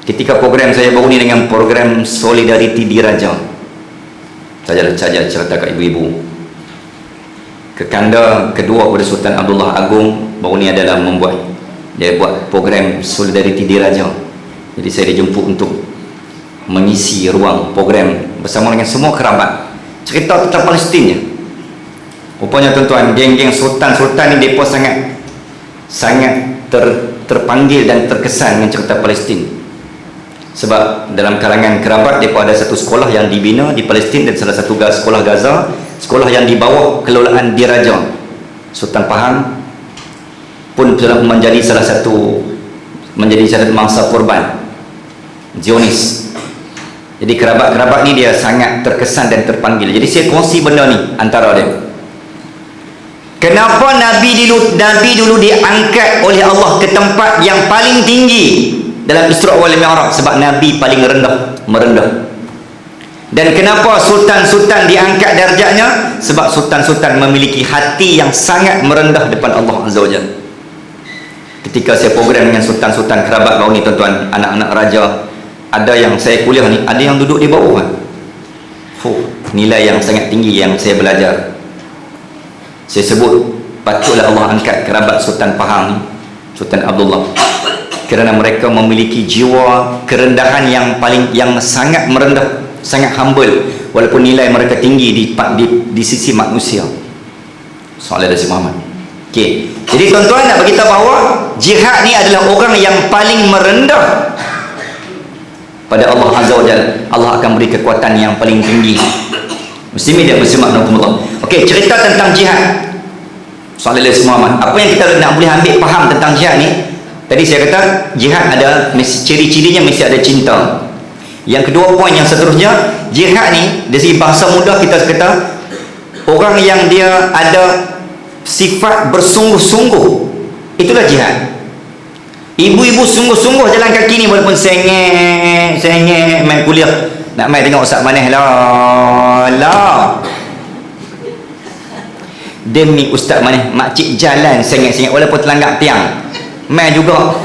Speaker 2: Ketika program saya baru ni dengan program Solidariti Diraja, saya cerita kat ibu-ibu, kekanda kedua pada Sultan Abdullah Agung baru ni adalah dia buat program Solidariti Diraja. Jadi saya dijemput untuk mengisi ruang program bersama dengan semua kerabat, cerita tentang Palestin je. Rupanya tuan-tuan, geng-geng sultan-sultan ni mereka sangat terpanggil dan terkesan dengan cerita Palestin. Sebab dalam kalangan kerabat mereka ada satu sekolah yang dibina di Palestin, dan salah satu sekolah Gaza, sekolah yang di bawah kelolaan diraja Sultan Pahang pun telah menjadi salah satu mangsa korban Zionis. Jadi kerabat-kerabat ni dia sangat terkesan dan terpanggil. Jadi saya kongsi benda ni antara dia. Kenapa Nabi dulu diangkat oleh Allah ke tempat yang paling tinggi dalam Isra wal Mi'raj? Sebab Nabi paling merendah. Dan kenapa sultan-sultan diangkat darjatnya? Sebab sultan-sultan memiliki hati yang sangat merendah depan Allah Azza wa Jalla. Ketika saya program dengan sultan-sultan kerabat baru ni, tuan-tuan, anak-anak raja, ada yang saya kuliah ni, ada yang duduk di bawah kan? Nilai yang sangat tinggi yang saya belajar. Saya sebut patutlah Allah angkat kerabat Sultan Pahang ni, Sultan Abdullah, kerana mereka memiliki jiwa kerendahan yang sangat merendah, sangat humble, walaupun nilai mereka tinggi di sisi manusia. Sallallahu alaihi Muhammad. Okey. Jadi tuan-tuan nak beritahu bahawa jihad ni adalah orang yang paling merendah pada Allah Azza wa Jalla. Allah akan beri kekuatan yang paling tinggi. Muslimin dan muslimat rahimakumullah. Okey, cerita tentang jihad. Sallallahu alaihi Muhammad. Apa yang kita nak boleh ambil faham tentang jihad ni? Tadi saya kata jihad ada ciri-cirinya, mesti ada cinta. Yang kedua, poin yang seterusnya, jihad ni dari segi bahasa mudah kita kata orang yang dia ada sifat bersungguh-sungguh, itulah jihad. Ibu-ibu sungguh-sungguh jalan kaki ni walaupun sengit main kuliah, nak main tengok Ustaz Maneh lah. Demi Ustaz Maneh, makcik jalan sengit-sengit walaupun terlanggar tiang, main juga.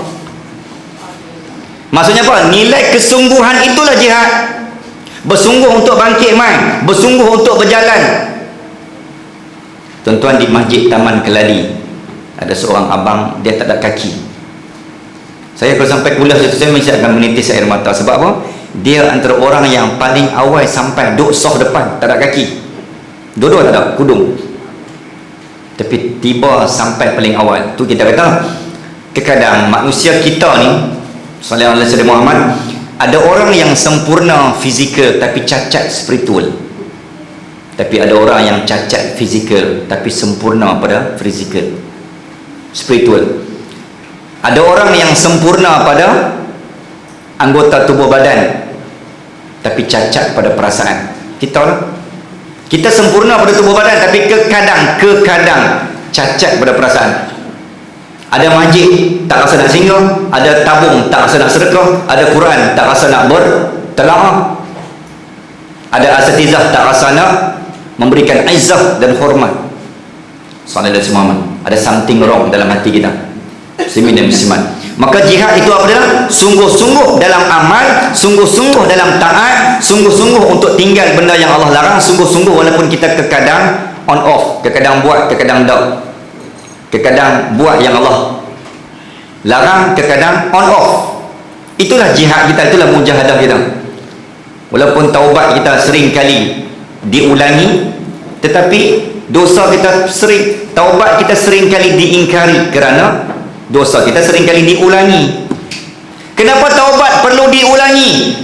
Speaker 2: Maksudnya apa? Nilai kesungguhan itulah jihad. Bersungguh untuk bangkit main, bersungguh untuk berjalan. Tuan-tuan, di Masjid Taman Keladi ada seorang abang, dia tak ada kaki. Saya kalau sampai kuliah situ, saya mesti akan menitis air mata. Sebab apa? Dia antara orang yang paling awal sampai duduk soh depan, tak ada kaki. Dua-dua tak ada kudung, tapi tiba sampai paling awal. Tu kita kata, kadang manusia kita ni, sallallahu alaihi Muhammad, ada orang yang sempurna fizikal tapi cacat spiritual. Tapi ada orang yang cacat fizikal tapi sempurna pada fizikal, spiritual. Ada orang yang sempurna pada anggota tubuh badan tapi cacat pada perasaan. Kita sempurna pada tubuh badan tapi kadang cacat pada perasaan. Ada masjid tak rasa nak singgah, ada tabung tak rasa nak sedekah, ada Quran tak rasa nak bertelaah, ada asatizah tak rasa nak memberikan izzah dan hormat. Sallallahu alaihi wasallam. Ada something wrong dalam hati kita, muslimin dan muslimat. Maka jihad itu apa dia? Sungguh-sungguh dalam amal, sungguh-sungguh dalam taat, sungguh-sungguh untuk tinggal benda yang Allah larang, sungguh-sungguh walaupun kita kekadang on off, kekadang buat, kekadang tak, kekadang buat yang Allah larang, kekadang on off. Itulah jihad kita, itulah mujahadah kita. Walaupun taubat kita sering kali diulangi, tetapi dosa kita sering, taubat kita sering kali diingkari kerana dosa kita sering kali diulangi. Kenapa taubat perlu diulangi?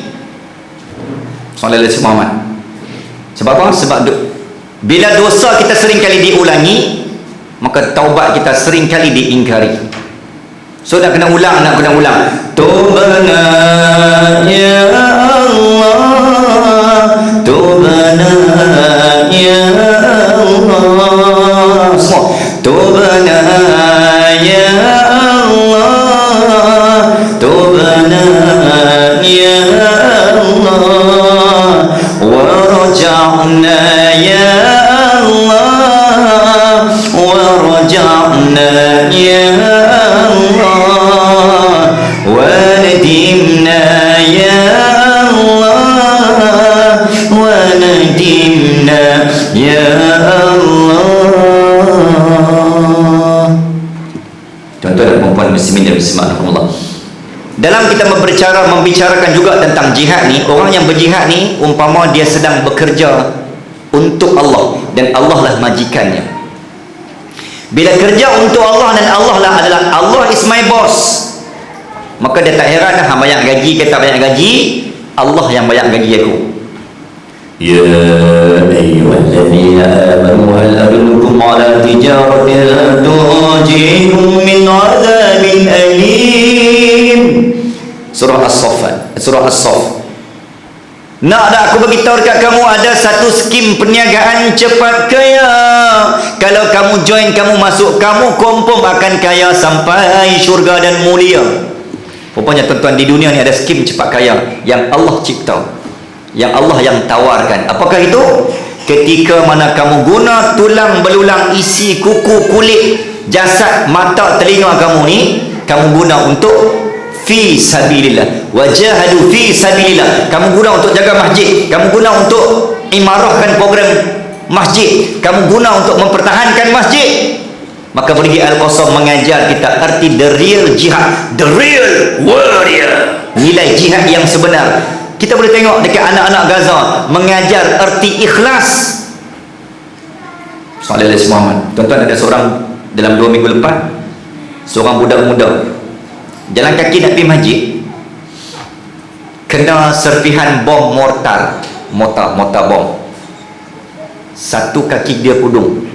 Speaker 2: Sallallahu alaihi Muhammad. Sebab apa? Sebab bila dosa kita sering kali diulangi, maka taubat kita sering kali diingkari. So nak kena ulang. Tubana ya Allah, tubana ya Allah. Semua tubana ya Allah, tubana ya Allah, wa raja'na ya Allah, wa raja'na ya Allah, wa nadimna ya Allah, wa nadimna ya Allah. Tuan-tuan dan puan-puan muslimin dan muslimat rahimakumullah. Dalam kita membicarakan juga tentang jihad ni, orang yang berjihad ni umpama dia sedang bekerja untuk Allah dan Allah lah majikannya. Bila kerja untuk Allah dan Allah lah adalah Allah is my boss, Maka dia tak heran dah, hang bayar gaji ke tak bayar gaji, Allah yang bayar gaji aku.
Speaker 1: يا أيها الذين آمنوا هل أدلكم على تجارة تنجيكم من عذاب أليم.
Speaker 2: Surah As-Saff. Surah As-Saff. Nak tak aku beritahu dekat kamu ada satu skim perniagaan cepat kaya. Kalau kamu join, kamu masuk, kamu confirm akan kaya sampai syurga dan mulia. Rupanya tuan-tuan, di dunia ni ada skim cepat kaya yang Allah cipta, yang Allah yang tawarkan. Apakah itu? Ketika mana kamu guna tulang belulang isi kuku, kulit, jasad, mata, telinga kamu ni, kamu guna untuk fi sabilillah, wajahadu fi sabilillah. Kamu guna untuk jaga masjid, kamu guna untuk imarahkan program masjid, kamu guna untuk mempertahankan masjid, maka pergi Al-Qasam mengajar kita arti the real jihad, the real warrior, nilai jihad yang sebenar. Kita boleh tengok dekat anak-anak Gaza mengajar erti ikhlas. Sallallahu alaihi wasallam. Tuan-tuan, ada seorang dalam 2 minggu lepas, seorang budak muda jalan kaki nak pergi masjid, kena serpihan bom mortar bom. Satu kaki dia pudung.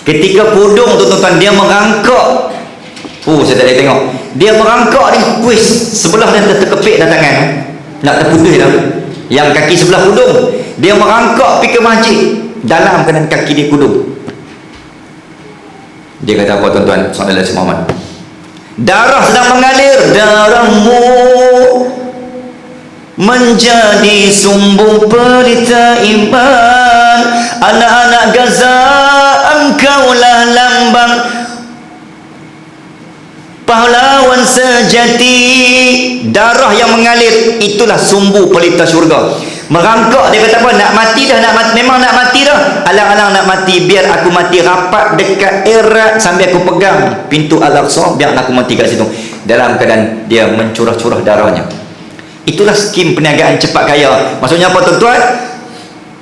Speaker 2: Ketika pudung tu tuan-tuan, dia merangkak. Saya tak boleh tengok. Dia merangkak ni, kuis sebelah dia terkepit dah tangan, nak terputus dah. Yang kaki sebelah pudung, dia merangkak pergi ke masjid, dalam kanan kaki dia pudung. Dia kata apa tuan-tuan? Sallallahu alaihi wasallam. Darah sedang mengalir, darahmu menjadi sumber pelita iman. Anak-anak Gaza, engkaulah lambang pahlawan sejati. Darah yang mengalir, itulah sumbu pelita syurga. Merangkak, dia kata apa? Nak mati dah, memang nak mati dah. Alang-alang nak mati, biar aku mati rapat dekat erat sambil aku pegang pintu Al-Aqsa, biar aku mati kat situ. Dalam keadaan dia mencurah-curah darahnya. Itulah skim perniagaan cepat kaya. Maksudnya apa tuan-tuan?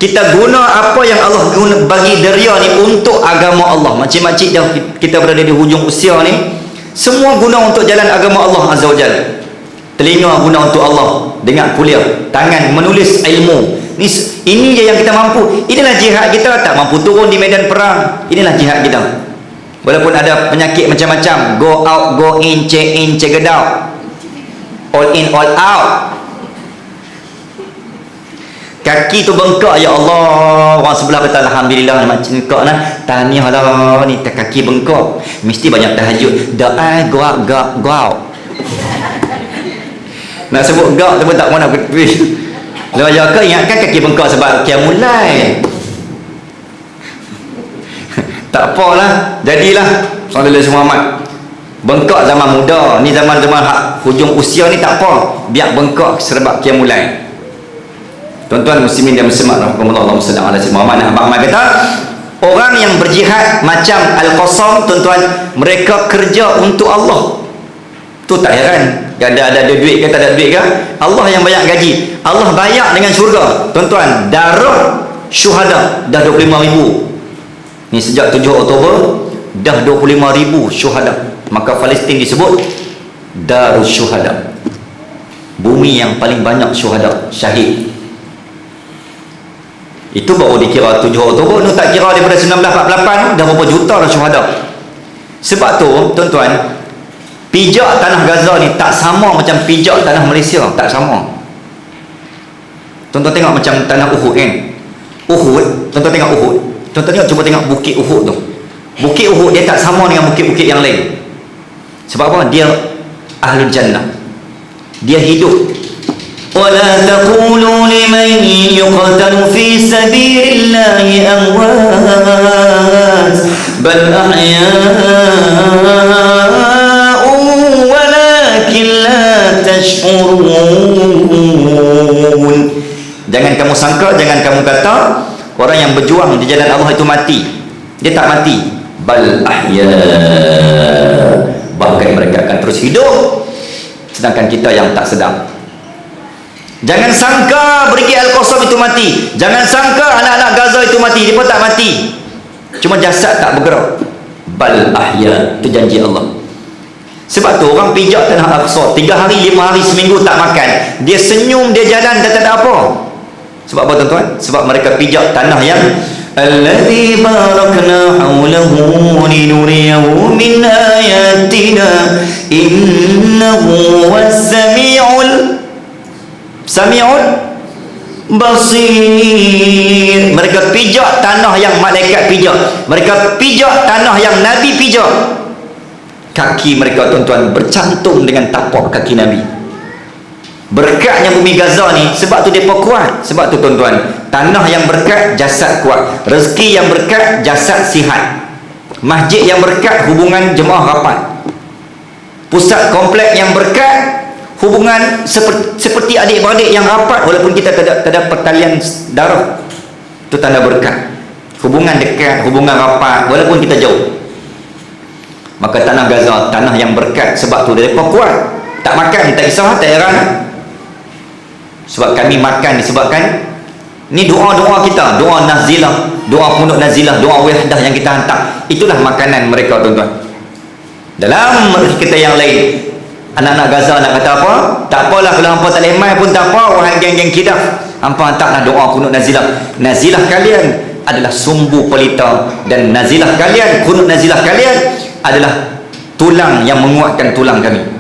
Speaker 2: Kita guna apa yang Allah bagi deria ni untuk agama Allah. Makcik-makcik yang kita berada di hujung usia ni, semua guna untuk jalan agama Allah Azza wa Jalla. Telinga guna untuk Allah, dengar kuliah, tangan menulis ilmu. Ini je yang kita mampu. Inilah jihad kita. Tak mampu turun di medan perang, inilah jihad kita. Walaupun ada penyakit macam-macam, go out, go in, check it out, all in, all out. Kaki tu bengkak, ya Allah, orang sebelah kata alhamdulillah, macam bengkak lah, tahniah lah, ni kaki bengkak, mesti banyak tahajud, doa, go out. Nak sebut gak tu pun tak mahu nak bertulis. Lepas kau ingatkan kaki bengkak sebab Qiyamulai. Tak apalah, jadilah Sallallahu alaihi Muhammad. Bengkak zaman muda, ni zaman hujung usia ni tak apa, biar bengkak sebab Qiyamulai. Tuan-tuan muslimin dan muslimat rahimakumullah, Allahumma salli ala sayyidina Muhammad. Abang kata, orang yang berjihad macam Al-Qasam, tuan-tuan, mereka kerja untuk Allah. Tu tak heran. Ada duit ke tak ada duit ke, Allah yang bayar gaji, Allah bayar dengan syurga. Tuan-tuan, darah syuhada dah 25,000 ni sejak 7 Oktober, dah 25,000 syuhada. Maka Palestin disebut Darus Syuhada, bumi yang paling banyak syuhada, syahid. Itu baru dikira 7 Oktober, tu tak kira daripada 1948 dah berapa juta dah syuhada. Sebab tu tuan-tuan, pijak tanah Gaza ni tak sama macam pijak tanah Malaysia, tak sama. Tuan-tuan tengok macam tanah Uhud kan. Uhud, tuan-tuan tengok Uhud. Tuan-tuan cuba tengok bukit Uhud tu. Bukit Uhud dia tak sama dengan bukit-bukit yang lain. Sebab apa? Dia Ahlul Jannah. Dia hidup. وَلَا تَقُولُوا لِمَنْ يُقْتَلُ فِي سَبِيلِ اللَّهِ أَمْوَاتٌ بَلْ أَحْيَاءٌ وَلَكِنْ لَا تَشْعُرُونَ. Jangan kamu sangka, jangan kamu kata orang yang berjuang di jalan Allah itu mati. Dia tak mati. Bal ahya, bahkan mereka akan terus hidup, sedangkan kita yang tak sedang. Jangan sangka pergi Al-Qasam itu mati. Jangan sangka anak-anak Gaza itu mati. Dia pun tak mati, cuma jasad tak bergerak. Bal ahya, itu janji Allah. Sebab tu orang pijak tanah Al-Aqsa 3 hari, 5 hari, seminggu tak makan. Dia senyum, dia jalan, tak ada apa. Sebab apa tuan-tuan? Sebab mereka pijak tanah yang alladzi barakna hawlahu linuriyahu min ayatina innahu was-sami'ul basir. Mereka pijak tanah yang malaikat pijak. Mereka pijak tanah yang Nabi pijak. Kaki mereka tuan-tuan bercantum dengan tapak kaki Nabi. Berkatnya bumi Gaza ni, sebab tu mereka kuat. Sebab tu tuan-tuan, tanah yang berkat, jasad kuat. Rezeki yang berkat, jasad sihat. Masjid yang berkat, hubungan jemaah rapat. Pusat komplek yang berkat, hubungan seperti adik-beradik yang rapat walaupun kita tak ada pertalian darah. Itu tanda berkat. Hubungan dekat, hubungan rapat walaupun kita jauh. Maka tanah Gaza, tanah yang berkat. Sebab tu mereka kuat. Tak makan, tak kisah, tak heran. Sebab kami makan disebabkan ni doa-doa kita, doa nazilah, doa pondok nazilah, doa wahdah yang kita hantar. Itulah makanan mereka tuan-tuan. Dalam kita yang lain, anak-anak Gaza nak kata apa? Tak apalah kalau hampa tak lemai pun tak apa, wahai geng-geng kidaf. Hampa hantarlah doa kunut nazilah. Nazilah kalian adalah sumbu pelita, dan nazilah kalian, kunut nazilah kalian adalah tulang yang menguatkan tulang kami.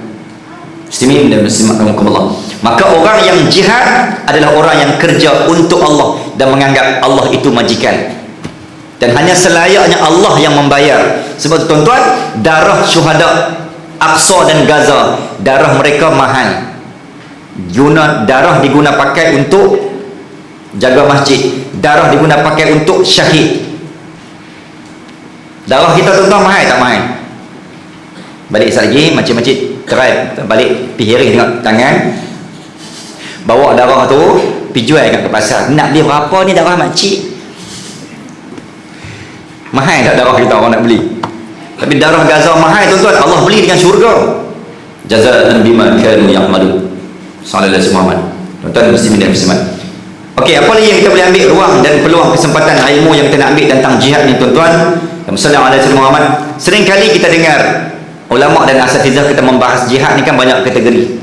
Speaker 2: Muslimin dan muslimat rahimakumullah. Maka orang yang jihad adalah orang yang kerja untuk Allah dan menganggap Allah itu majikan. Dan hanya selayaknya Allah yang membayar. Sebab tu tuan-tuan, darah syuhada Aqsa dan Gaza, darah mereka mahal. Darah diguna pakai untuk jaga masjid, darah diguna pakai untuk syahid. Darah kita tuan-tuan mahal tak mahal? Balik lagi macam-macam try balik pihiri tengok tangan, bawa darah tu pergi jual kat pasar. Nak beli berapa ni darah makcik? Mahal tak darah kita orang nak beli? Tapi darah Gaza mahal tuan-tuan. Allah beli dengan syurga. Jazaan bima kanu ya'malun. Sallallahu alaihi wasallam. Tuan-tuan muslimin dan muslimat. Okey, apa lagi yang kita boleh ambil ruang dan peluang kesempatan ilmu yang kita nak ambil tentang jihad ni tuan-tuan? Sallallahu alaihi wasallam. Sering kali kita dengar ulama dan asatizah kita membahas jihad ni kan banyak kategori.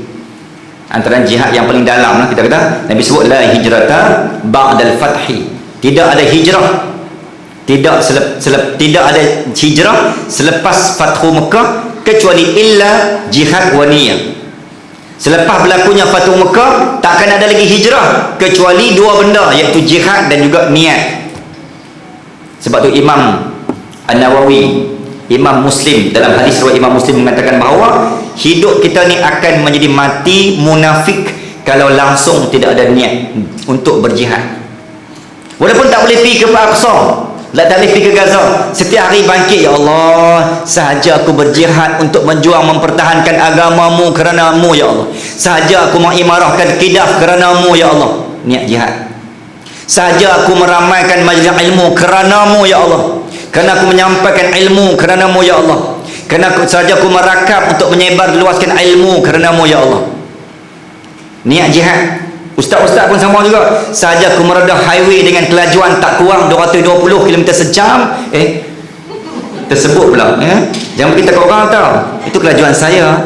Speaker 2: Antara jihad yang paling dalam lah kita kata, Nabi sebut la hijrata ba'dal fathi. Tidak ada hijrah, tidak ada hijrah selepas Fathu Mekah kecuali illa jihad wa niyah. Selepas berlakunya Fathu Mekah tak akan ada lagi hijrah kecuali dua benda, iaitu jihad dan juga niat. Sebab tu Imam An-Nawawi, Imam Muslim, dalam hadis riwayat Imam Muslim mengatakan bahawa hidup kita ni akan menjadi mati munafik kalau langsung tidak ada niat untuk berjihad. Walaupun tak boleh pergi ke Al-Aqsa, tak boleh pergi ke Gaza, setiap hari bangkit, ya Allah, sahaja aku berjihad untuk menjuang mempertahankan agamamu kerana-Mu ya Allah. Sahaja aku mengimarahkan kidaf kerana-Mu ya Allah. Niat jihad. Sahaja aku meramaikan majlis ilmu kerana-Mu ya Allah. Kerana aku menyampaikan ilmu kerana-Mu ya Allah. Kerana sahaja aku merakam untuk menyebar luaskan ilmu kerana-Mu ya Allah. Niat jihad. Ustaz-ustaz pun sama juga. Sahaja aku meredah highway dengan kelajuan tak kurang 220 km sejam. Tersebut pula. Jangan beritahu kat orang tau. Itu kelajuan saya.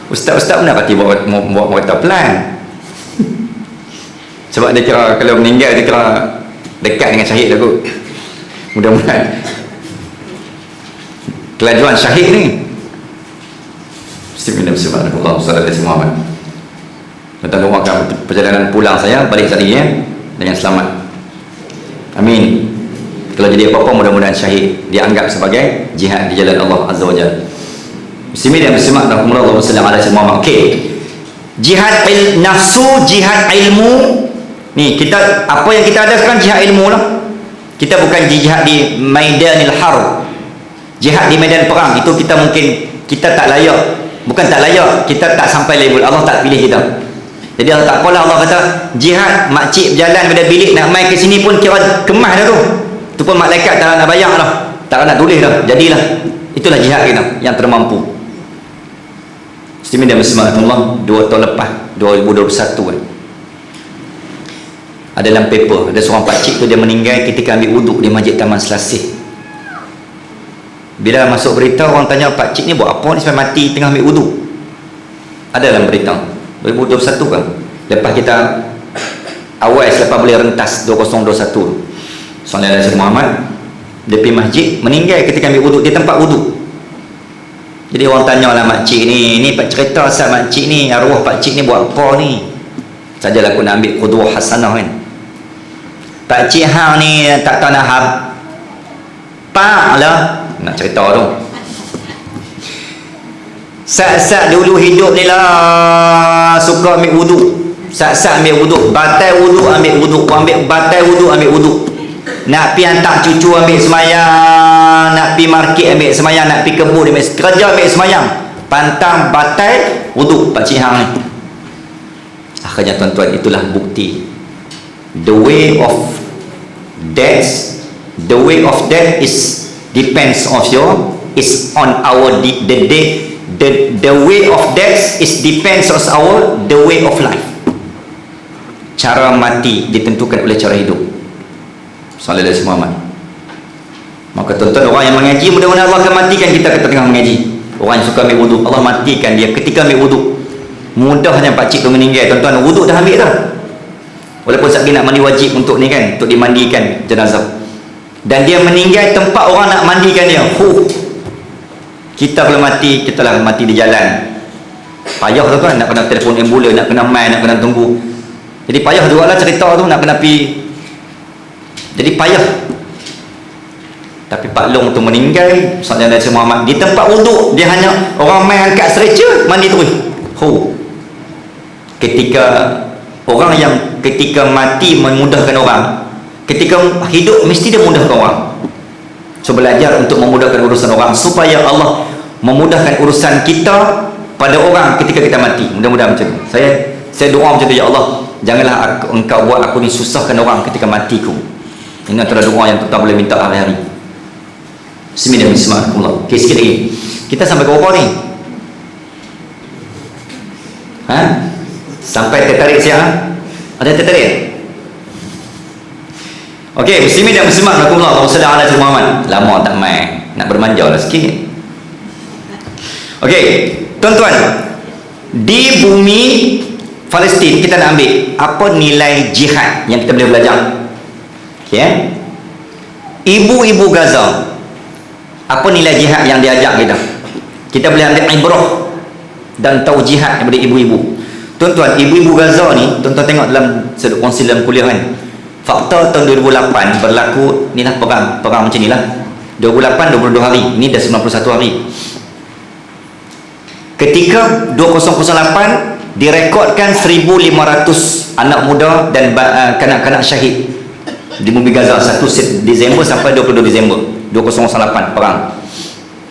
Speaker 2: Ustaz-ustaz pun dah pati buat kereta plan. Sebab dia kira kalau meninggal dia kira dekat dengan syahid dah kot. Mudah-mudahan kelajuan syahid ni. Bismillahirrahmanirrahim. Sallallahu alaihi wasallam. Kita doakan perjalanan pulang saya balik tadi dengan selamat. Amin. Kalau jadi apa-apa mudah-mudahan syahid dianggap sebagai jihad di jalan Allah Azza wa Jalla. Bismillahirrahmanirrahim. Alhamdulillah sallallahu alaihi wasallam. Okey. Jihad nafsu, jihad ilmu. Ni kita, apa yang kita ada sekarang jihad ilmu lah. Kita bukan jihad di maidanil harb, jihad di medan perang. Itu kita mungkin kita tak layak. Bukan tak layak, kita tak sampai level, Allah tak pilih kita. Jadi Allah tak apalah, Allah kata jihad, makcik berjalan pada bilik nak main ke sini pun kira kemas dah tu. Tu pun malaikat tak nak bayar dah, tak nak tulis dah, jadilah. Itulah jihad kita yang termampu. Muslimin dan muslimat Allah, 2 tahun lepas 2021 ada dalam paper, ada seorang pakcik tu dia meninggal ketika ambil wuduk di Masjid Taman Selasih. Bila masuk berita, orang tanya, Pak Cik ni buat apa ni sampai mati tengah ambil wuduk? Ada dalam berita 2021 kan, lepas kita awal selepas boleh rentas 2021, Sallallahu Alaihi Muhammad dia pergi masjid, meninggal ketika ambil wuduk di tempat wuduk. Jadi orang tanya lah, makcik ni Pak cerita asal makcik ni, arwah pakcik ni buat apa ni? Sajalah aku nak ambil qudwah hasanah kan. Pakcik hang ni tak tahu nak pak lah, nak cerita tu. Sat-sat dulu hidup ni lah suka ambil wuduk. Sat-sat ambil wuduk, batal wuduk ambil wuduk, ambil batal wuduk ambil wuduk. Nak pergi hantar cucu ambil semayang, nak pergi market ambil semayang, nak pergi kebun ambil kerja ambil semayang, pantang batal wuduk pakcik hang ni. Akhirnya tuan-tuan, itulah bukti the way of death is depends of your is on our the way of death is depends on our the way of life. Cara mati ditentukan oleh cara hidup. Sallallahu Alaihi Muhammad. Maka tuan-tuan, orang yang mengaji, mudah-mudahan Allah akan matikan kita ketika tengah mengaji. Orang yang suka ambil wuduk, Allah matikan dia ketika ambil wuduk. Mudahnya pakcik tu meninggal, tuan-tuan, wuduk dah ambil dah. Walaupun sekali nak mandi wajib untuk ni kan, untuk dimandikan jenazah, dan dia meninggal tempat orang nak mandikan dia. Kita kalau mati, kita lah mati di jalan. Payah tuan-tuan, nak kena telefon ambulan, nak kena mai, nak kena tunggu. Jadi payah juga lah cerita tu, nak kena pergi. Jadi payah. Tapi Pak Long tu meninggal, Sallallahu Alaihi Muhammad, di tempat wuduk. Dia hanya orang main angkat stretcher, mandi terus. Ketika orang yang ketika mati memudahkan orang, ketika hidup mesti dia mudahkan orang. So belajar untuk memudahkan urusan orang, supaya Allah memudahkan urusan kita pada orang ketika kita mati. Mudah-mudahan macam tu. Saya doa macam tu, ya Allah, janganlah engkau buat aku ni susahkan orang ketika matiku. Ini antara doa yang kita boleh minta hari-hari. Bismillahirrahmanirrahim. Okay, sikit lagi. Kita sampai ke apa ni? Sampai tertarik siang? Ada tertarik? Okey, muslimin dan muslimat rahimakumullah, Allahumma shalli ala Muhammad. Lama tak main, nak bermanja lah sikit. Okey, tuan-tuan, di bumi Palestin kita nak ambil apa nilai jihad yang kita boleh belajar. Okey, ibu-ibu Gaza, apa nilai jihad yang diajak kita? Kita boleh ambil ibrah dan tahu jihad daripada ibu-ibu. Tuan-tuan, ibu-ibu Gaza ni, tuan-tuan tengok dalam sudut kongsi dalam kuliah kan, fakta tahun 2008 berlaku ni lah, perang macam ni lah. 2008 22 hari, ini dah 91 hari. Ketika 2008 direkodkan 1,500 anak muda dan kanak-kanak syahid di bumi Gaza 1 Disember sampai 22 Disember 2008 perang.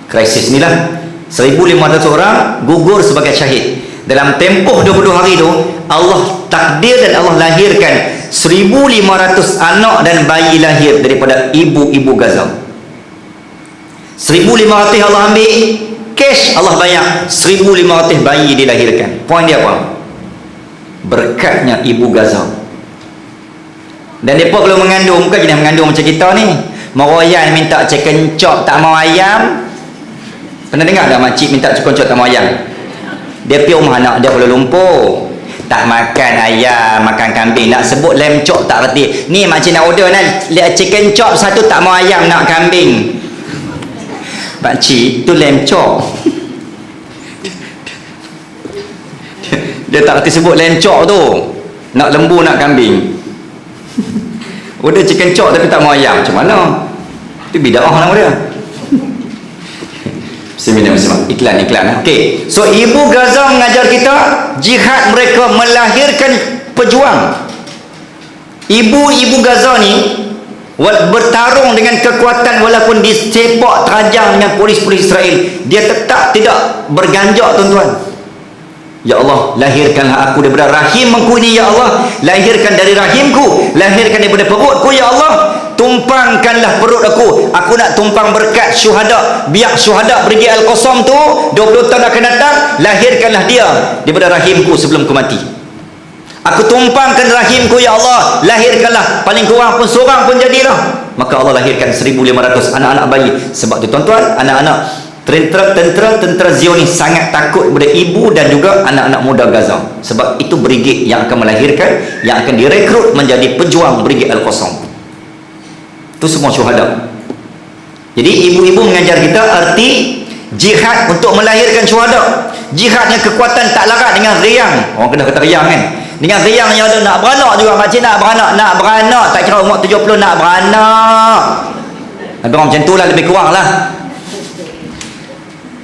Speaker 2: Krisis ni lah, 1,500 orang gugur sebagai syahid. Dalam tempoh 20 hari tu, Allah takdir dan Allah lahirkan 1,500 anak dan bayi lahir daripada ibu-ibu Gaza. 1,500 Allah ambil cash, Allah bayar 1,500 bayi dilahirkan. Poin dia apa? Berkatnya ibu Gaza. Dan mereka kalau mengandung, bukan jenis mengandung macam kita ni, meroyan minta chicken chop tak mau ayam. Pernah dengar tak makcik minta chicken chop tak mau ayam? Dia pergi rumah anak dia Kuala Lumpur, tak makan ayam, makan kambing, nak sebut lamb chop tak reti. Ni makcik nak order nak chicken chop satu, tak mau ayam, nak kambing. Pakcik, tu lamb chop. Dia tak reti sebut lamb chop tu, nak lembu, nak kambing. Order chicken chop tapi tak mau ayam, macam mana? Itu bid'ah nama dia. Bismillahirrahmanirrahim. Iklan. Okey. So ibu Gaza mengajar kita jihad mereka melahirkan pejuang. Ibu-ibu Gaza ni bertarung dengan kekuatan, walaupun disepak terajang dengan polis-polis Israel, dia tetap tidak berganjak, tuan-tuan. Ya Allah, lahirkanlah aku daripada rahimku ini, ya Allah. Lahirkan dari rahimku, lahirkan daripada perutku, ya Allah. Tumpangkanlah perut aku. Aku nak tumpang berkat syuhada. Biar syuhada pergi Al-Qasam tu 20 tahun akan datang, lahirkanlah dia daripada rahimku sebelum ku mati. Aku tumpangkan rahimku ya Allah, lahirkanlah paling kurang pun seorang pun jadilah. Maka Allah lahirkan 1,500 anak-anak bayi. Sebab tu tuan-tuan, anak-anak tentera Zionis sangat takut kepada ibu dan juga anak-anak muda Gaza. Sebab itu brigade yang akan melahirkan, yang akan direkrut menjadi pejuang brigade Al-Qassam. Itu semua syuhada. Jadi ibu-ibu mengajar kita arti jihad untuk melahirkan syuhada. Jihadnya kekuatan tak larat dengan riang. Orang kena kata riang kan. Dengan riang yang ada nak beranak juga. Makcik nak beranak. Tak kira umur 70 nak beranak. Ada orang macam tu lah, lebih kurang lah.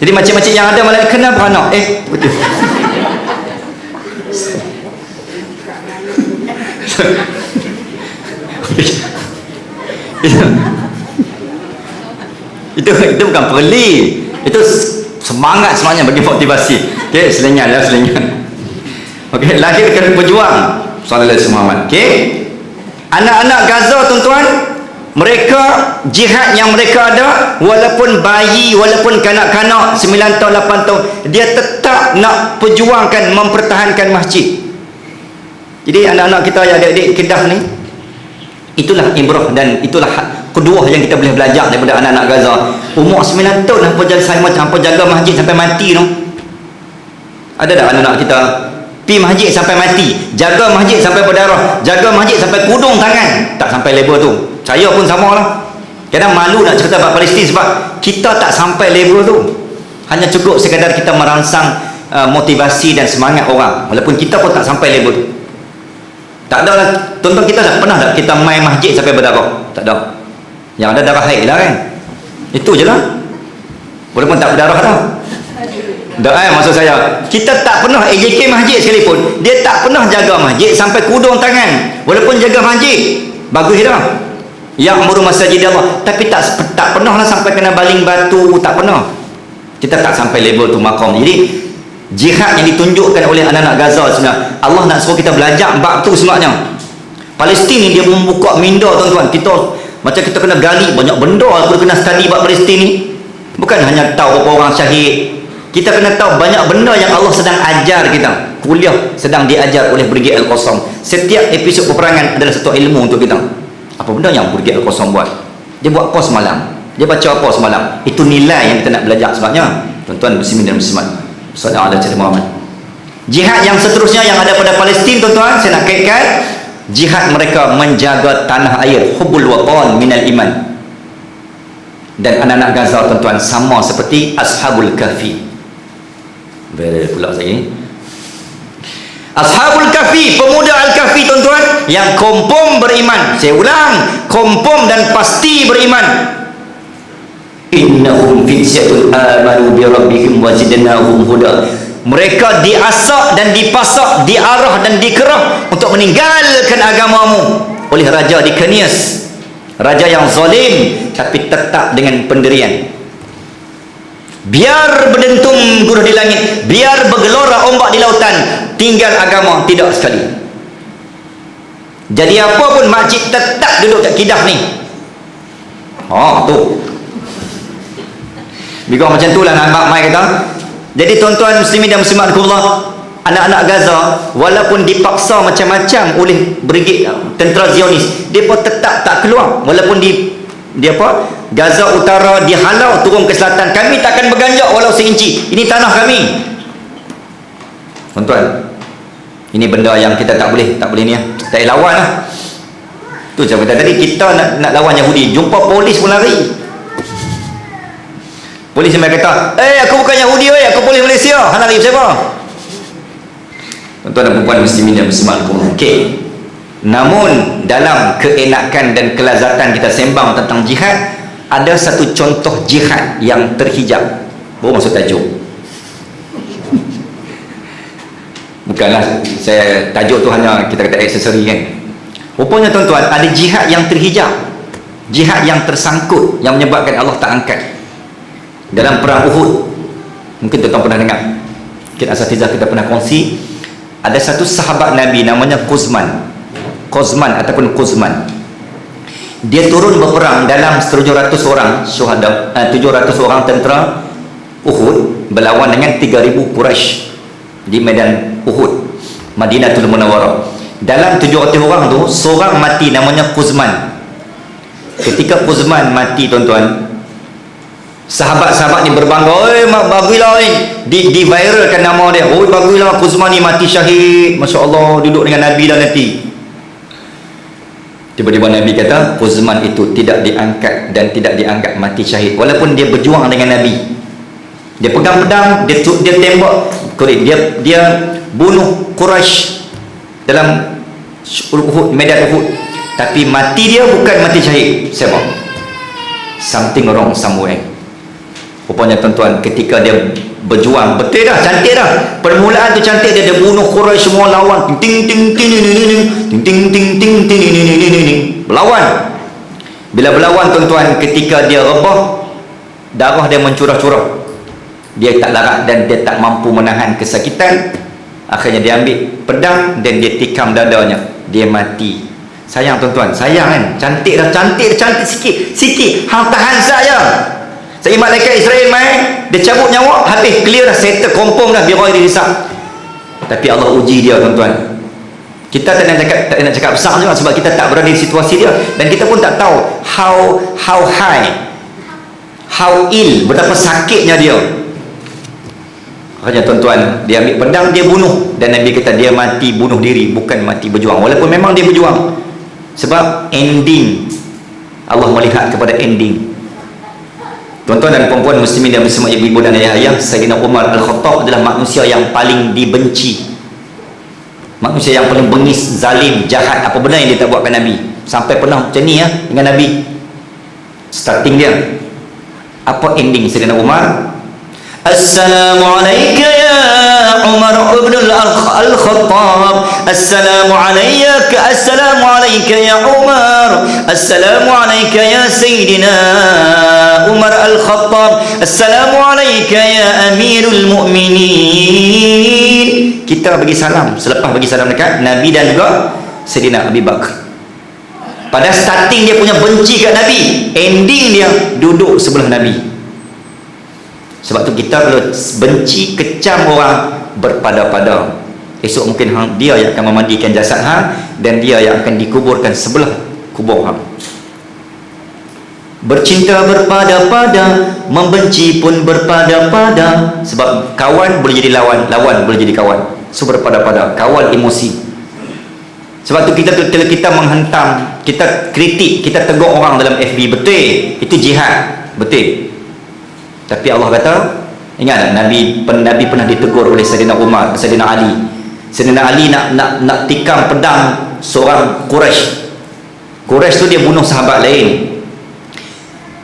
Speaker 2: Jadi macam-macam yang ada malah kena beranak. Betul. itu bukan perli, itu semangat sebenarnya bagi motivasi. Okey, selingan. Okey, lahirkan pejuang sallallahu alaihi wasallam. Okey, anak-anak Gaza tuan-tuan, mereka jihad yang mereka ada, walaupun bayi, walaupun kanak-kanak 9 tahun 8 tahun, dia tetap nak perjuangkan mempertahankan masjid. Jadi anak-anak kita yang adik-adik Kedah ni, itulah ibrah dan itulah kedua yang kita boleh belajar daripada anak-anak Gaza. Umur 9 tahun apa jaga masjid sampai mati tu. Ada tak anak-anak kita pi masjid sampai mati, jaga masjid sampai berdarah, jaga masjid sampai kudung tangan? Tak sampai level tu. Saya pun sama lah. Kadang malu nak cerita about Palestin sebab kita tak sampai level tu. Hanya cukup sekadar kita merangsang motivasi dan semangat orang, walaupun kita pun tak sampai level tu. Tak ada lah. Tuan-tuan, kita tak pernah tak kita main masjid sampai berdarah? Tak ada. Yang ada darah haid lah kan. Itu je lah. Walaupun tak berdarah dah. Maksud saya, kita tak pernah AJK masjid sekalipun, dia tak pernah jaga masjid sampai kudung tangan. Walaupun jaga masjid, bagus dah. Yang amuru masjid Allah, tapi tak pernah lah sampai kena baling batu, tak pernah. Kita tak sampai level tu maqam. Jadi jihad yang ditunjukkan oleh anak-anak Gaza sebenarnya, Allah nak suruh kita belajar bab tu sebenarnya. Palestin ni dia membuka minda tuan-tuan. Kita macam kita kena gali banyak benda, aku kena study bab Palestin ni. Bukan hanya tahu berapa orang syahid, kita kena tahu banyak benda yang Allah sedang ajar kita. Kuliah sedang diajar oleh Brigade Al-Qassam. Setiap episod peperangan adalah satu ilmu untuk kita. Apa benda yang Brigade Al-Qassam buat? Dia buat apa semalam? Dia baca apa semalam? Itu nilai yang kita nak belajar sebabnya. Tuan-tuan muslimin dan muslimat, sallallahu alaihi Muhammad. Jihad yang seterusnya yang ada pada Palestin tuan-tuan, saya nak kaitkan jihad mereka menjaga tanah air, hubbul watan minal iman. Dan anak-anak Gaza tuan-tuan sama seperti Ashabul Kahfi. Pula saya Ashabul Kahfi, pemuda Al-Kahfi tuan-tuan, yang kompom beriman. Saya ulang, kompom dan pasti beriman. Innahum fityatun amanu bi rabbihim wa zidnahum huda. Mereka diasak dan dipasak, diarah dan dikerah untuk meninggalkan agamamu oleh raja di Kanias, raja yang zalim tapi tetap dengan pendirian. Biar berdentum guruh di langit, biar bergelora ombak di lautan, tinggal agama tidak sekali. Jadi apa pun makcik tetap duduk kat Kedah ni. Tu Biar macam tu lah nampak mai kata. Jadi tuan-tuan muslimin dan muslimat Allah, anak-anak Gaza walaupun dipaksa macam-macam oleh brigade tentera Zionis, dia pun tetap tak keluar. Walaupun dia apa? Gaza Utara dihalau turun ke selatan, kami takkan berganjak walau seinci. Ini tanah kami. Tuan-tuan, ini benda yang kita tak boleh ni ya. Tak boleh lawan lah. Tu macam kata tadi, kita nak lawan Yahudi, jumpa polis pun lari. Polis yang kata, aku bukan Yahudi, aku polis Malaysia. Hang lari siapa? Tuan-tuan dan puan muslimin dan muslimat. Okey. Namun dalam keenakan dan kelazatan kita sembang tentang jihad, ada satu contoh jihad yang terhijab. Baru masuk tajuk. Bukanlah saya tajuk tu hanya kita kata aksesori kan. Rupanya tuan-tuan, ada jihad yang terhijab, jihad yang tersangkut, yang menyebabkan Allah tak angkat. Dalam perang Uhud, mungkin tuan-tuan pernah dengar, mungkin asatizah kita pernah kongsi, ada satu sahabat Nabi namanya Quzman ataupun Quzman. Dia turun berperang dalam 700 orang syuhada, 700 orang tentera Uhud berlawan dengan 3000 Quraisy di medan Uhud. Madinatul Munawwarah. Dalam 700 orang tu, seorang mati namanya Quzman. Ketika Quzman mati, tuan-tuan, sahabat-sahabat ni berbangga, "Oi, bagilah di-viralkan nama dia. Oi, bagilah Quzman ni mati syahid. Masya-Allah, duduk dengan Nabi dah nanti." Tiba-tiba Nabi kata, Quzman itu tidak diangkat dan tidak dianggap mati syahid walaupun dia berjuang dengan Nabi. Dia pegang pedang, dia tembak, dia bunuh Quraisy dalam Uhud, medan Uhud. Tapi mati dia bukan mati syahid. Sebab something wrong somewhere. Rupanya tuan-tuan, ketika dia berjuang, betul dah, cantik dah. Permulaan tu cantik, dia bunuh Quraisy semua lawan. Ting ting ting ting ting ting ting ting ting. Berlawan. Bila berlawan tuan-tuan, ketika dia rebah, darah dia mencurah-curah. Dia tak larat dan dia tak mampu menahan kesakitan. Akhirnya dia ambil pedang dan dia tikam dadanya. Dia mati. Sayang tuan-tuan, sayang kan? Cantik dah, cantik sikit. Hang tahan saja. Saya malaikat Israel main, dia cabut nyawa, habis clear dah, settle, confirm dah, biar dia hisap. Tapi Allah uji dia, tuan-tuan. Kita tak nak cakap besar juga sebab kita tak berada di situasi dia, dan kita pun tak tahu how high, how ill, betapa sakitnya dia. Makanya tuan-tuan, dia ambil pedang, dia bunuh, dan Nabi kata dia mati bunuh diri, bukan mati berjuang. Walaupun memang dia berjuang, sebab ending, Allah melihat kepada ending. Tuan-tuan dan puan-puan muslimin dan bersama ibu-ibu dan ayah-ayah, Sayyidina Umar Al-Khattab adalah manusia yang paling dibenci, manusia yang paling bengis, zalim, jahat. Apa benda yang dia tak buatkan Nabi, sampai pernah macam ni dengan Nabi. Starting dia, apa ending Sayyidina Umar? Assalamualaikum ya Umar ibn al-Khattab. Assalamualaikum, assalamualaikum ya Umar. Assalamualaikum ya Sayyidina Umar al-Khattab. Assalamualaikum ya Amirul Mu'minin. Kita bagi salam, selepas bagi salam dekat Nabi dan juga Sayyidina Abu Bakar. Pada starting dia punya benci kat Nabi, ending dia duduk sebelah Nabi. Sebab tu kita kalau benci, kecam orang, berpada-pada. Esok mungkin dia yang akan memandikan jasad hang, dan dia yang akan dikuburkan sebelah kubur hang. Bercinta berpada-pada, membenci pun berpada-pada. Sebab kawan boleh jadi lawan, lawan boleh jadi kawan. So berpada-pada, kawal emosi. Sebab tu kita menghentam, kita kritik, kita tegur orang dalam FB, betul, itu jihad, betul. Tapi Allah kata, ingat tak, Nabi pernah ditegur oleh Sayyidina Umar, Sayyidina Ali. Sayyidina Ali nak tikam pedang seorang Quraisy. Quraisy tu dia bunuh sahabat lain.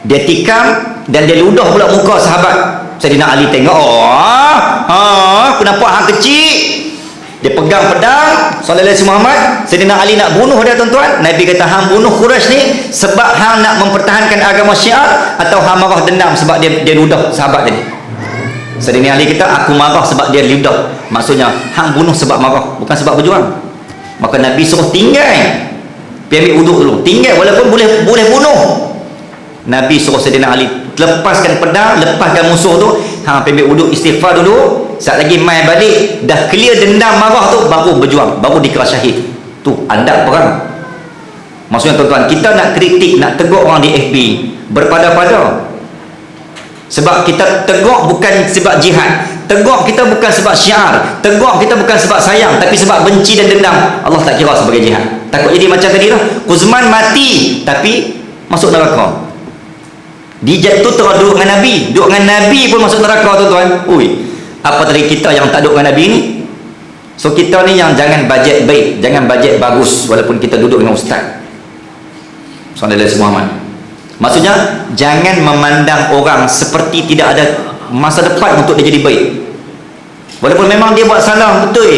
Speaker 2: Dia tikam dan dia ludah pula muka sahabat. Sayyidina Ali tengok, kenapa hang kecil? Dia pegang pedang, sallallahu alaihi Muhammad. Sayyidina Ali nak bunuh dia, tuan-tuan. Nabi kata, hang bunuh Quraisy ni sebab hang nak mempertahankan agama Syiah, atau hang marah dendam sebab dia ludah sahabat tadi? Sayyidina Ali kata, aku marah sebab dia ludah. Maksudnya hang bunuh sebab marah, bukan sebab berjuang. Maka Nabi suruh tinggal, pergi ambil wuduk dulu, tinggal walaupun boleh bunuh. Nabi suruh Sayyidina Ali lepaskan pedang, lepaskan musuh tu, hang pergi ambil wuduk, istighfar dulu. Saat lagi main balik, dah clear dendam marah tu, baru berjuang, baru dikira syahid. Tu adab perang. Maksudnya tuan-tuan, kita nak kritik, nak tegur orang di FB, berpada-pada. Sebab kita tegur bukan sebab jihad, tegur kita bukan sebab syiar, tegur kita bukan sebab sayang, tapi sebab benci dan dendam. Allah tak kira sebagai jihad. Takut jadi macam tadi lah, Quzman mati tapi masuk neraka. Dia tu terus duduk dengan Nabi, duduk dengan Nabi pun masuk neraka, tuan-tuan. Ui, apa tadi kita yang tak duduk dengan Nabi ni? So kita ni yang jangan bajet baik, jangan bajet bagus walaupun kita duduk dengan ustaz sallallahu alaihi Muhammad. Maksudnya jangan memandang orang seperti tidak ada masa depan untuk dia jadi baik, walaupun memang dia buat salah, betul.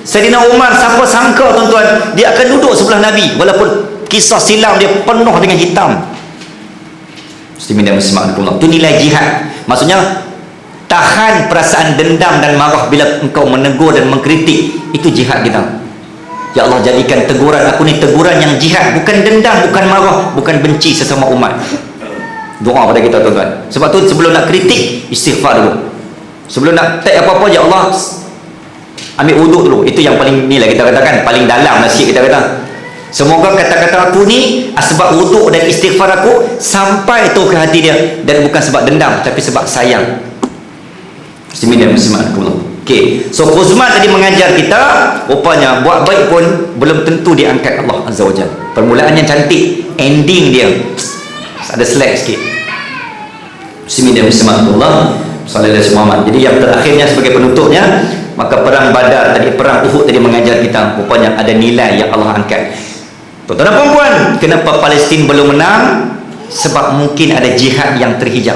Speaker 2: Sayyidina Umar, siapa sangka tuan-tuan, dia akan duduk sebelah Nabi walaupun kisah silam dia penuh dengan hitam. Muslimin dan muslimat, itu nilai jihad. Maksudnya tahan perasaan dendam dan marah bila engkau menegur dan mengkritik, itu jihad kita. Ya Allah, jadikan teguran aku ni teguran yang jihad, bukan dendam, bukan marah, bukan benci sesama umat. Doa pada kita, tuan-tuan. Sebab tu sebelum nak kritik, istighfar dulu. Sebelum nak tak apa-apa, ya Allah, Ambil wuduk dulu. Itu yang paling ni lah kita katakan, paling dalam lah sikit kita kata. Semoga kata-kata aku ni sebab wuduk dan istighfar aku sampai tu ke hati dia, dan bukan sebab dendam tapi sebab sayang. Muslimin dan muslimat Allah. Okey, so Khuzman tadi mengajar kita, rupanya buat baik pun belum tentu diangkat Allah Azza wa Jalla. Permulaannya cantik, ending dia ada slack sikit. Muslimin dan muslimat Allah sallallahu alaihi wasallam. Jadi yang terakhirnya sebagai penutupnya, maka perang Badar tadi, perang Uhud tadi mengajar kita, rupanya ada nilai yang Allah angkat. Tuan-tuan dan puan-puan, kenapa Palestin belum menang? Sebab mungkin ada jihad yang terhijab,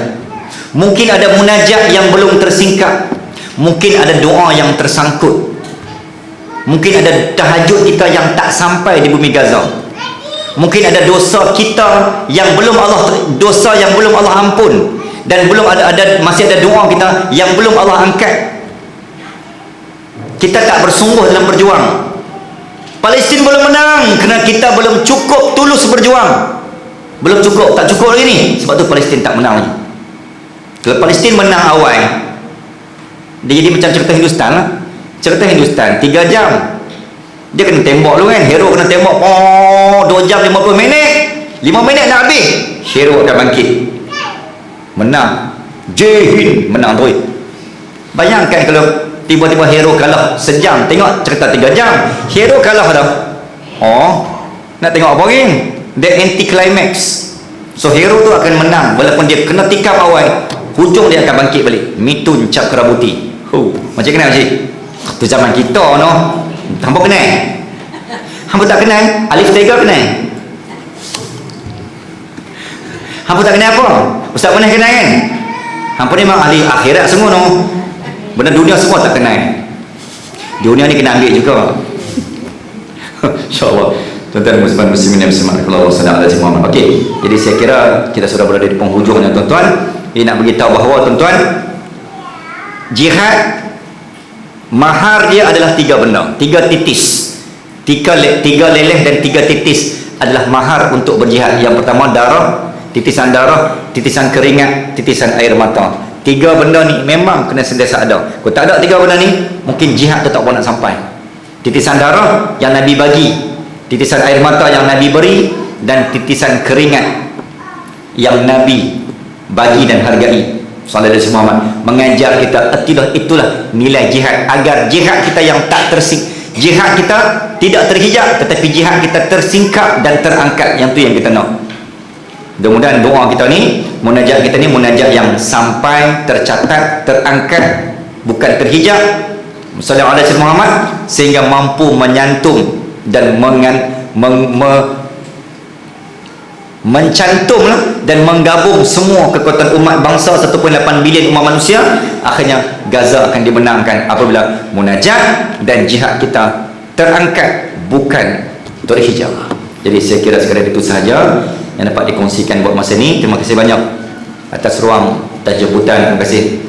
Speaker 2: mungkin ada munajat yang belum tersingkap, mungkin ada doa yang tersangkut, mungkin ada tahajud kita yang tak sampai di bumi Gaza, mungkin ada dosa kita yang belum Allah ampun, dan belum masih ada doa kita yang belum Allah angkat. Kita tak bersungguh dalam berjuang. Palestin belum menang kerana kita belum cukup tulus berjuang. Belum cukup, tak cukup lagi ni. Sebab tu Palestin tak menang lagi. Kalau Palestin menang awal, dia jadi macam cerita Hindustan lah. Cerita Hindustan 3 jam dia kena tembak dulu kan. Hero kena tembak 2 jam 50 minit, 5 minit nak habis, hero akan bangkit, menang. Jihad menang tu. Bayangkan kalau tiba-tiba hero kalah sejam. Tengok cerita 3 jam, hero kalah dah. Nak tengok apa lagi? The anti-climax. So hero tu akan menang walaupun dia kena tikam awal, hujung dia akan bangkit balik. Mitun cap kerabuti. Macam kenal cik? Tu zaman kita no. Hampa kenal? Hampa tak kenal? Alif Tiga kenal? Hampa tak kenal apa? Ustaz pernah kenal kan? Hampa ni memang ahli akhirat semua no. Benda dunia semua tak kenal. Dunia ni kena ambil juga. InsyaAllah. Tuan-tuan muslimin dan muslimat Allah SWT. Okey, jadi saya kira kita sudah berada di penghujungnya tuan-tuan. Ini nak beritahu bahawa tuan-tuan, jihad mahar dia adalah 3 benda, 3 titis, 3 leleh dan 3 titis adalah mahar untuk berjihad. Yang pertama darah, titisan keringat, titisan air mata. 3 benda ni memang kena sentiasa ada. Kalau tak ada 3 benda ni, mungkin jihad tu tak boleh nak sampai. Titisan darah yang Nabi bagi, titisan air mata yang Nabi beri, dan titisan keringat yang Nabi bagi dan hargai sallallahu alaihi wasallam. Mengajar kita itulah nilai jihad, agar jihad kita yang tak jihad kita tidak terhijab, tetapi jihad kita tersingkap dan terangkat. Yang tu yang kita nak. Mudah-mudahan doa kita ni, munajat kita ni munajat yang sampai, tercatat, terangkat, bukan terhijab, sallallahu alaihi wasallam, sehingga mampu menyantum dan mencantum dan menggabung semua kekuatan umat bangsa 1.8 bilion umat manusia. Akhirnya Gaza akan dimenangkan apabila munajat dan jihad kita terangkat, bukan terhijab. Jadi saya kira sekadar itu sahaja yang dapat dikongsikan buat masa ini. Terima kasih banyak atas ruang, atas jemputan. Terima kasih.